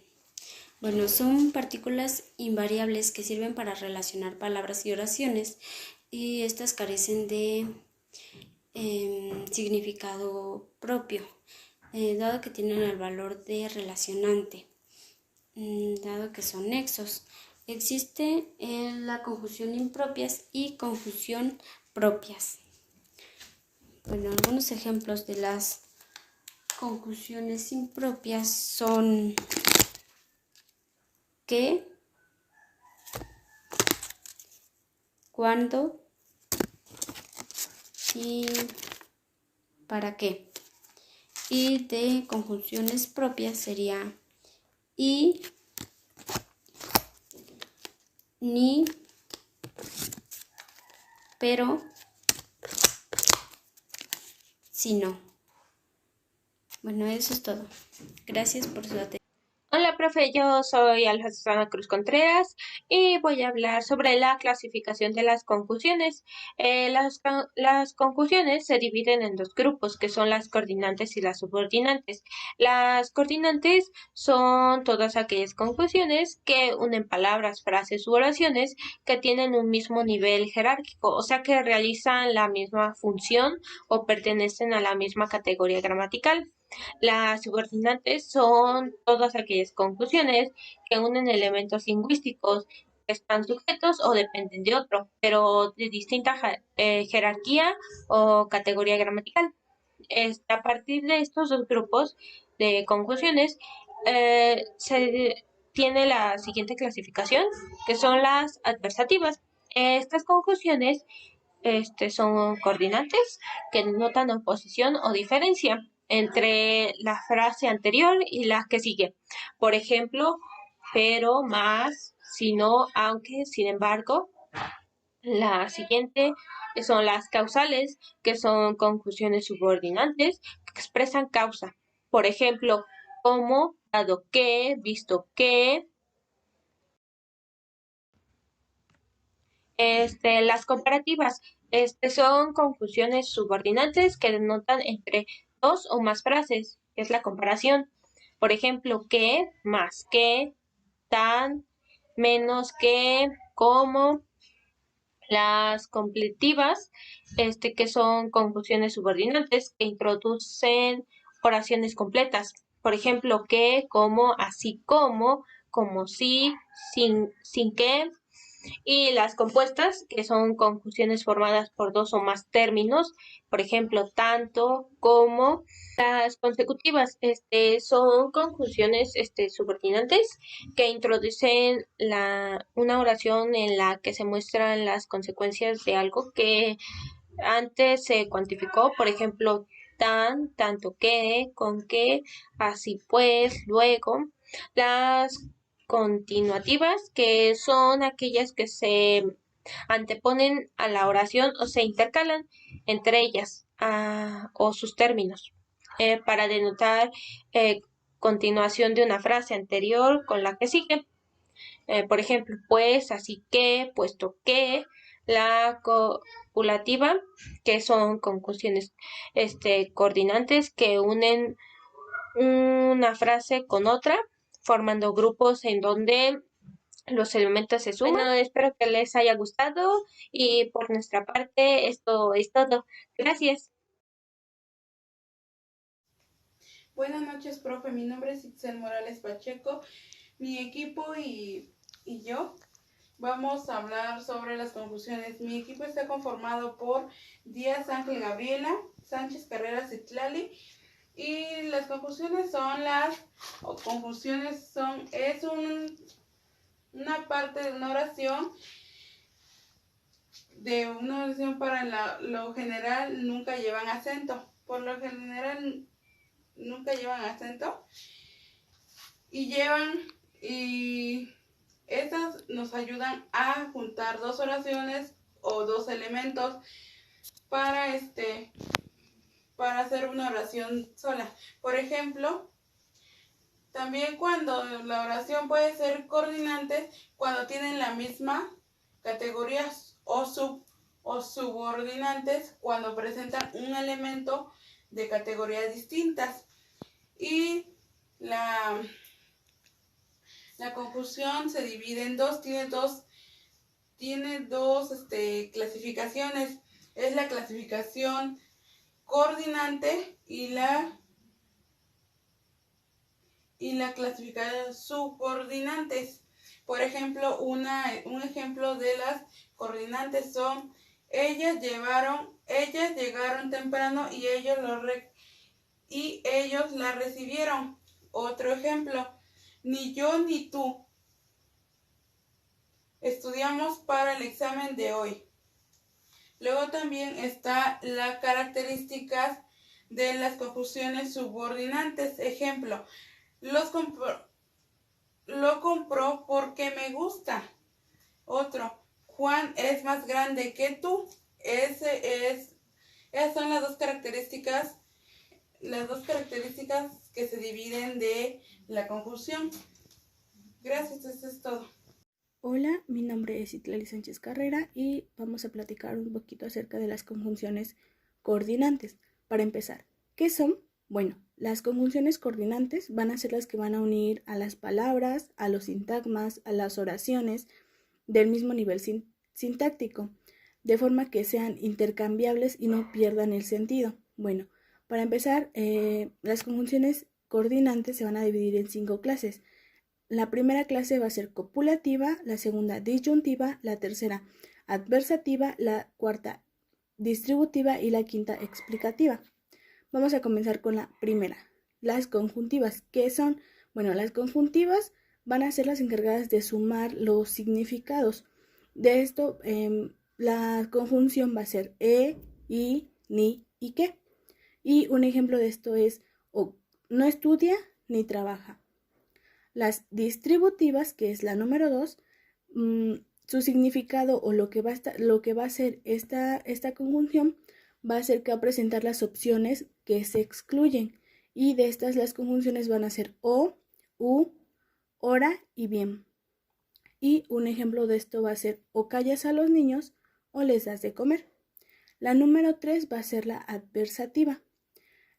[SPEAKER 16] Bueno, son partículas invariables que sirven para relacionar palabras y oraciones y estas carecen de significado propio, dado que tienen el valor de relacionante, dado que son nexos. Existe la conjunción impropias y conjunción propias. Bueno, algunos ejemplos de las conjunciones impropias son qué, cuándo y para qué. Y de conjunciones propias sería y, ni, pero, si no. Bueno, eso es todo. Gracias por su atención.
[SPEAKER 17] Hola, profe, yo soy Alja Susana Cruz Contreras y voy a hablar sobre la clasificación de las conjunciones. Las conjunciones se dividen en dos grupos, que son las coordinantes y las subordinantes. Las coordinantes son todas aquellas conjunciones que unen palabras, frases u oraciones que tienen un mismo nivel jerárquico, o sea que realizan la misma función o pertenecen a la misma categoría gramatical. Las subordinantes son todas aquellas conjunciones que unen elementos lingüísticos que están sujetos o dependen de otro, pero de distinta jerarquía o categoría gramatical. A partir de estos dos grupos de conjunciones se tiene la siguiente clasificación, que son las adversativas. Estas conjunciones son coordinantes que denotan oposición o diferencia entre la frase anterior y la que sigue. Por ejemplo, pero, más, si no, aunque, sin embargo. La siguiente son las causales, que son conjunciones subordinantes que expresan causa. Por ejemplo, como, dado que, visto que. Las comparativas son conjunciones subordinantes que denotan entre dos o más frases, que es la comparación. Por ejemplo, que, más que, tan, menos que, como. Las completivas, que son conjunciones subordinantes que introducen oraciones completas. Por ejemplo, que, como, así como si, sin que. Y las compuestas, que son conjunciones formadas por dos o más términos, por ejemplo, tanto, como. Las consecutivas, son conjunciones subordinantes que introducen una oración en la que se muestran las consecuencias de algo que antes se cuantificó, por ejemplo, tanto que, con que, así pues, luego. Las continuativas, que son aquellas que se anteponen a la oración o se intercalan entre ellas o sus términos para denotar continuación de una frase anterior con la que sigue. Por ejemplo, pues, así que, puesto que. La copulativa, que son conjunciones coordinantes que unen una frase con otra, formando grupos en donde los elementos se suman. Bueno, espero que les haya gustado y por nuestra parte esto es todo. Gracias.
[SPEAKER 6] Buenas noches, profe. Mi nombre es Itzel Morales Pacheco. Mi equipo y yo vamos a hablar sobre las conjunciones. Mi equipo está conformado por Díaz Ángel Gabriela, Sánchez Carreras Itlali. Y las conjunciones es una parte de una oración. De una oración para lo general nunca llevan acento. Por lo general nunca llevan acento. Y estas nos ayudan a juntar dos oraciones o dos elementos para hacer una oración sola. Por ejemplo, también cuando la oración puede ser coordinante cuando tienen la misma categoría o subordinantes cuando presentan un elemento de categorías distintas. Y la conjunción se divide en dos, tiene dos clasificaciones. Es la clasificación coordinante y la clasificación subordinantes. Por ejemplo, un ejemplo de las coordinantes son ellas llegaron temprano y ellos la recibieron. Otro ejemplo, ni yo ni tú estudiamos para el examen de hoy. Luego también está las características de las conjunciones subordinantes. Ejemplo, lo compró porque me gusta. Otro, Juan es más grande que tú. Esas son las dos características que se dividen de la conjunción. Gracias, eso es todo.
[SPEAKER 12] Hola, mi nombre es Itlali Sánchez Carrera y vamos a platicar un poquito acerca de las conjunciones coordinantes. Para empezar, ¿qué son? Bueno, las conjunciones coordinantes van a ser las que van a unir a las palabras, a los sintagmas, a las oraciones del mismo nivel sintáctico, de forma que sean intercambiables y no pierdan el sentido. Bueno, para empezar, las conjunciones coordinantes se van a dividir en 5 clases. La primera clase va a ser copulativa, la segunda disyuntiva, la tercera adversativa, la cuarta distributiva y la quinta explicativa. Vamos a comenzar con la primera, las conjuntivas. ¿Qué son? Bueno, las conjuntivas van a ser las encargadas de sumar los significados. De esto, la conjunción va a ser y, ni y que. Y un ejemplo de esto es no estudia ni trabaja. Las distributivas, que es la número 2, su significado o lo que va a hacer esta conjunción va a ser que va a presentar las opciones que se excluyen. Y de estas las conjunciones van a ser o, u, hora y bien.
[SPEAKER 1] Y un ejemplo de esto va a ser o callas a los niños o les das de comer. La número 3 va a ser la adversativa.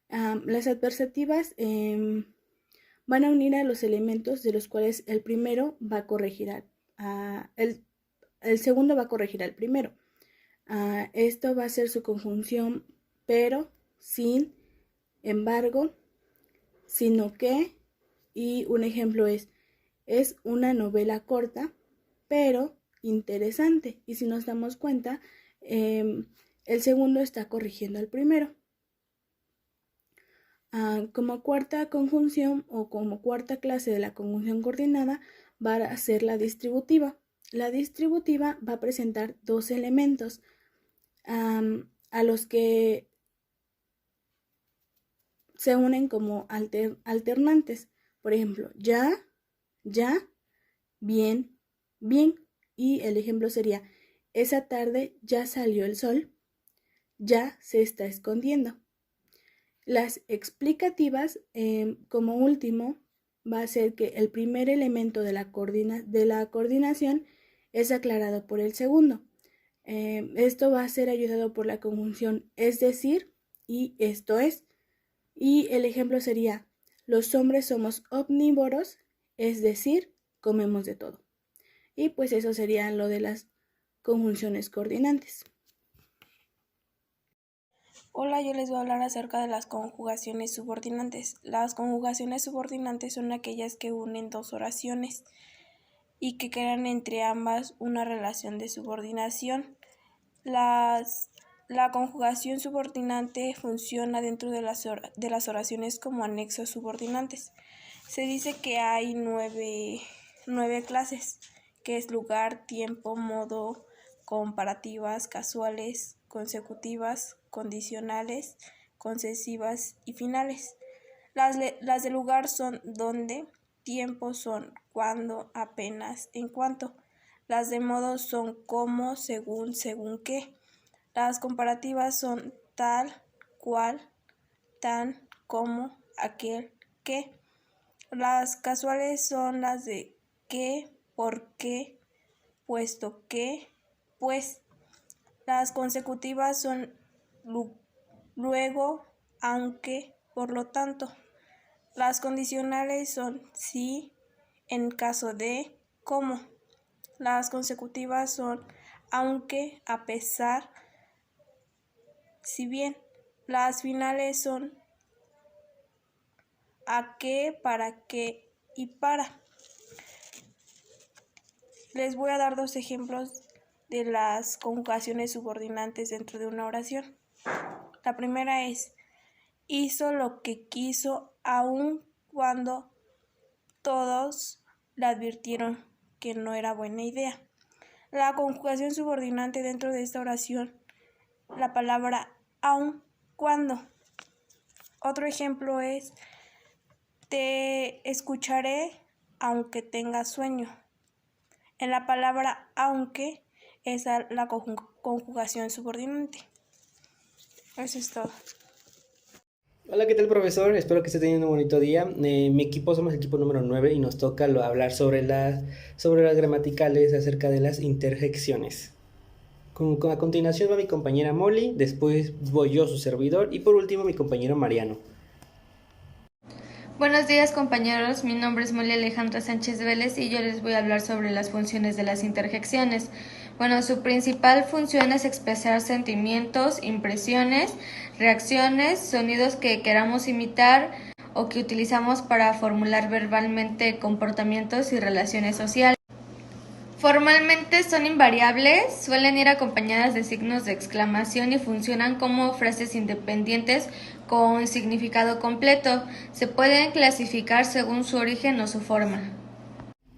[SPEAKER 1] Las adversativas van a unir a los elementos de los cuales el primero va a corregir el segundo va a corregir al primero. Esto va a ser su conjunción pero, sin, embargo, sino que, y un ejemplo es una novela corta pero interesante. Y si nos damos cuenta, el segundo está corrigiendo al primero. Como cuarta conjunción o como cuarta clase de la conjunción coordinada va a ser la distributiva. La distributiva va a presentar dos elementos a los que se unen como alternantes. Por ejemplo, ya, bien, bien. Y el ejemplo sería, esa tarde ya salió el sol, ya se está escondiendo. Las explicativas, como último, va a ser que el primer elemento de la coordinación es aclarado por el segundo. Esto va a ser ayudado por la conjunción es decir y esto es. Y el ejemplo sería, los hombres somos omnívoros, es decir, comemos de todo. Y pues eso sería lo de las conjunciones coordinantes.
[SPEAKER 23] Hola, yo les voy a hablar acerca de las conjugaciones subordinantes. Las conjugaciones subordinantes son aquellas que unen dos oraciones y que crean entre ambas una relación de subordinación. La conjugación subordinante funciona dentro de las oraciones como anexos subordinantes. Se dice que hay nueve clases, que es lugar, tiempo, modo, comparativas, casuales, consecutivas, condicionales, concesivas y finales. Las de lugar son donde, tiempo son cuando, apenas, en cuanto. Las de modo son cómo, según qué. Las comparativas son tal, cual, tan, como, aquel, qué. Las casuales son las de qué, por qué, puesto que, pues. Las consecutivas son luego, aunque, por lo tanto. Las condicionales son si, en caso de, cómo. Las consecutivas son aunque, a pesar, si bien. Las finales son a qué, para qué y para. Les voy a dar dos ejemplos de las conjugaciones subordinantes dentro de una oración. La primera es, hizo lo que quiso aun cuando todos le advirtieron que no era buena idea. La conjugación subordinante dentro de esta oración, la palabra aun cuando. Otro ejemplo es, te escucharé aunque tengas sueño. En la palabra aunque es la conjugación subordinante. Eso es todo.
[SPEAKER 18] Hola, ¿qué tal, profesor? Espero que esté teniendo un bonito día. Mi equipo somos el equipo número 9 y nos toca hablar sobre las gramaticales acerca de las interjecciones. A continuación va mi compañera Molly, después voy yo, su servidor, y por último mi compañero Mariano.
[SPEAKER 7] Buenos días, compañeros, mi nombre es Molly Alejandra Sánchez Vélez y yo les voy a hablar sobre las funciones de las interjecciones. Bueno, su principal función es expresar sentimientos, impresiones, reacciones, sonidos que queramos imitar o que utilizamos para formular verbalmente comportamientos y relaciones sociales. Formalmente son invariables, suelen ir acompañadas de signos de exclamación y funcionan como frases independientes con significado completo. Se pueden clasificar según su origen o su forma.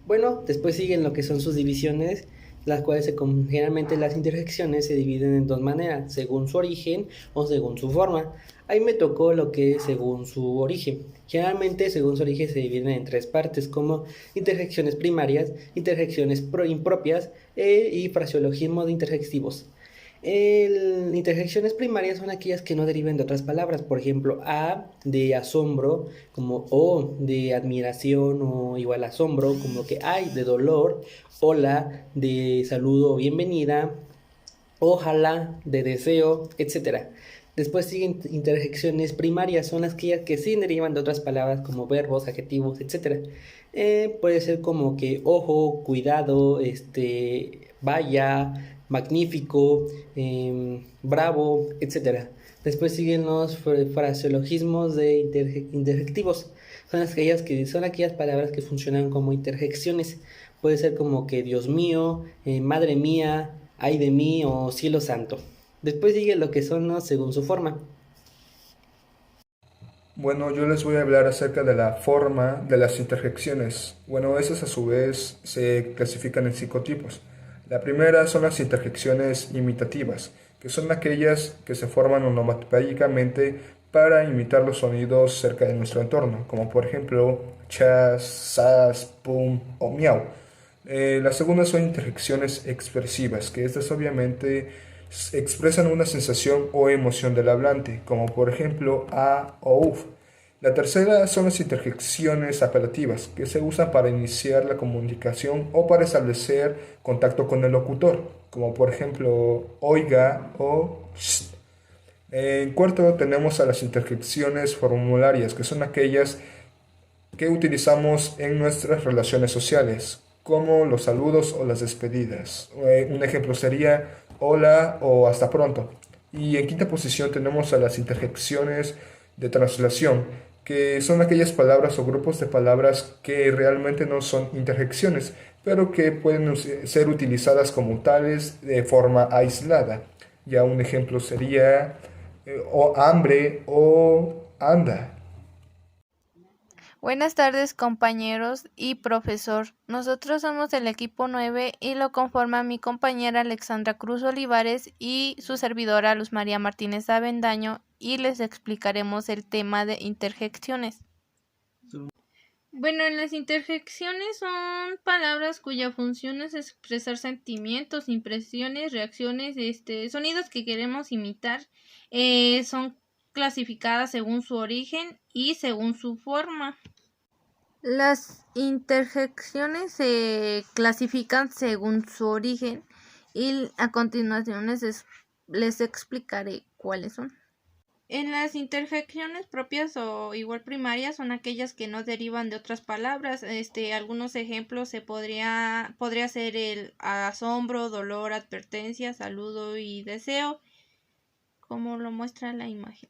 [SPEAKER 18] Bueno, después siguen lo que son sus divisiones, las cuales generalmente las interjecciones se dividen en dos maneras, según su origen o según su forma. Ahí me tocó lo que es según su origen. Generalmente, según su origen, se dividen en tres partes, como interjecciones primarias, interjecciones impropias y fraseologismo de interjectivos. Interjecciones primarias son aquellas que no deriven de otras palabras, por ejemplo, a de asombro, como o de admiración o igual asombro, como que ay de dolor, hola de saludo o bienvenida, ojalá de deseo, etc. Después siguen interjecciones primarias, son aquellas que sí derivan de otras palabras como verbos, adjetivos, etc. Puede ser como que ojo, cuidado, vaya, magnífico, bravo, etc. Después siguen los fraseologismos de interjectivos. Son aquellas palabras que funcionan como interjecciones. Puede ser como que Dios mío, madre mía, ay de mí o cielo santo. Después sigue lo que son los según su forma.
[SPEAKER 2] Bueno, yo les voy a hablar acerca de la forma de las interjecciones. Bueno, esas a su vez se clasifican en 5 tipos. La primera son las interjecciones imitativas, que son aquellas que se forman onomatopéyicamente para imitar los sonidos cerca de nuestro entorno, como por ejemplo chas, sas, pum o miau. La segunda son interjecciones expresivas, que estas obviamente expresan una sensación o emoción del hablante, como por ejemplo a o uf. La tercera son las interjecciones apelativas, que se usan para iniciar la comunicación o para establecer contacto con el locutor, como por ejemplo oiga o shh. En cuarto tenemos a las interjecciones formularias, que son aquellas que utilizamos en nuestras relaciones sociales, como los saludos o las despedidas. Un ejemplo sería hola o hasta pronto. Y en quinta posición tenemos a las interjecciones de translación, que son aquellas palabras o grupos de palabras que realmente no son interjecciones, pero que pueden ser utilizadas como tales de forma aislada. Ya un ejemplo sería o hambre o anda.
[SPEAKER 21] Buenas tardes, compañeros y profesor. Nosotros somos el equipo 9 y lo conforma mi compañera Alexandra Cruz Olivares y su servidora Luz María Martínez Avendaño, y les explicaremos el tema de interjecciones. Bueno, las interjecciones son palabras cuya función es expresar sentimientos, impresiones, reacciones, sonidos que queremos imitar. Son clasificadas según su origen y según su forma. Las interjecciones se clasifican según su origen y a continuación les explicaré cuáles son. En las interjecciones propias o igual primarias son aquellas que no derivan de otras palabras. Algunos ejemplos podría ser el asombro, dolor, advertencia, saludo y deseo, como lo muestra la imagen.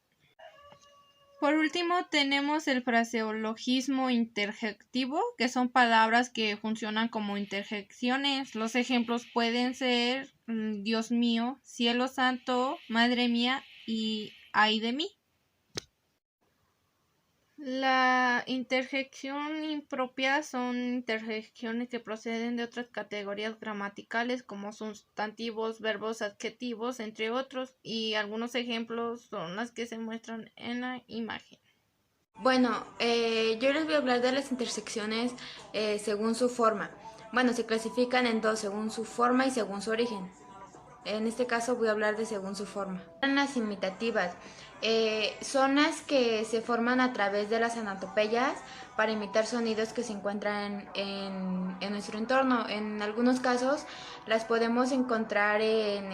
[SPEAKER 21] Por último, tenemos el fraseologismo interjectivo, que son palabras que funcionan como interjecciones. Los ejemplos pueden ser Dios mío, cielo santo, madre mía y ay de mí. La interjección impropia son interjecciones que proceden de otras categorías gramaticales como sustantivos, verbos, adjetivos, entre otros, y algunos ejemplos son las que se muestran en la imagen.
[SPEAKER 5] Bueno, yo les voy a hablar de las intersecciones según su forma. Bueno, se clasifican en dos, según su forma y según su origen. En este caso voy a hablar de según su forma. Las imitativas son las que se forman a través de las anatopeyas para imitar sonidos que se encuentran en nuestro entorno. En algunos casos las podemos encontrar en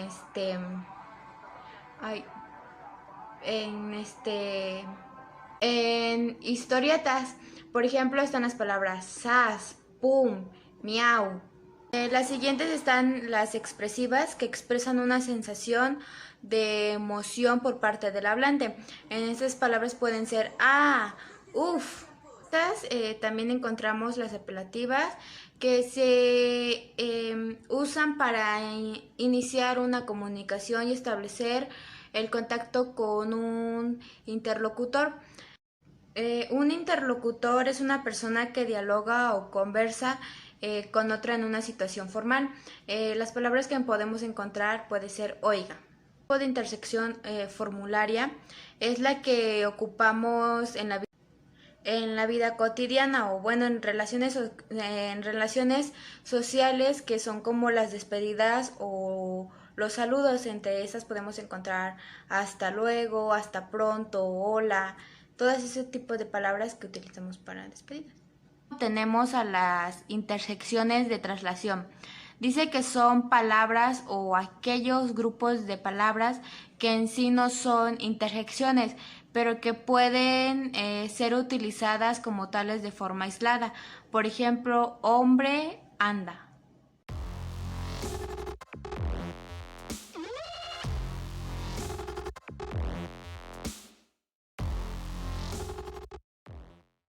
[SPEAKER 5] historietas. Por ejemplo, están las palabras sas, pum, miau. Las siguientes están las expresivas, que expresan una sensación de emoción por parte del hablante. En estas palabras pueden ser uf. También encontramos las apelativas, que se usan para iniciar una comunicación y establecer el contacto con un interlocutor. Un interlocutor es una persona que dialoga o conversa con otra en una situación formal. Las palabras que podemos encontrar puede ser oiga. El tipo de intersección formularia es la que ocupamos en la vida cotidiana o bueno en relaciones sociales, que son como las despedidas o los saludos. Entre esas podemos encontrar hasta luego, hasta pronto, hola, todas ese tipo de palabras que utilizamos para despedidas. Tenemos a las intersecciones de traslación. Dice que son palabras o aquellos grupos de palabras que en sí no son interjecciones, pero que pueden ser utilizadas como tales de forma aislada. Por ejemplo, hombre, anda.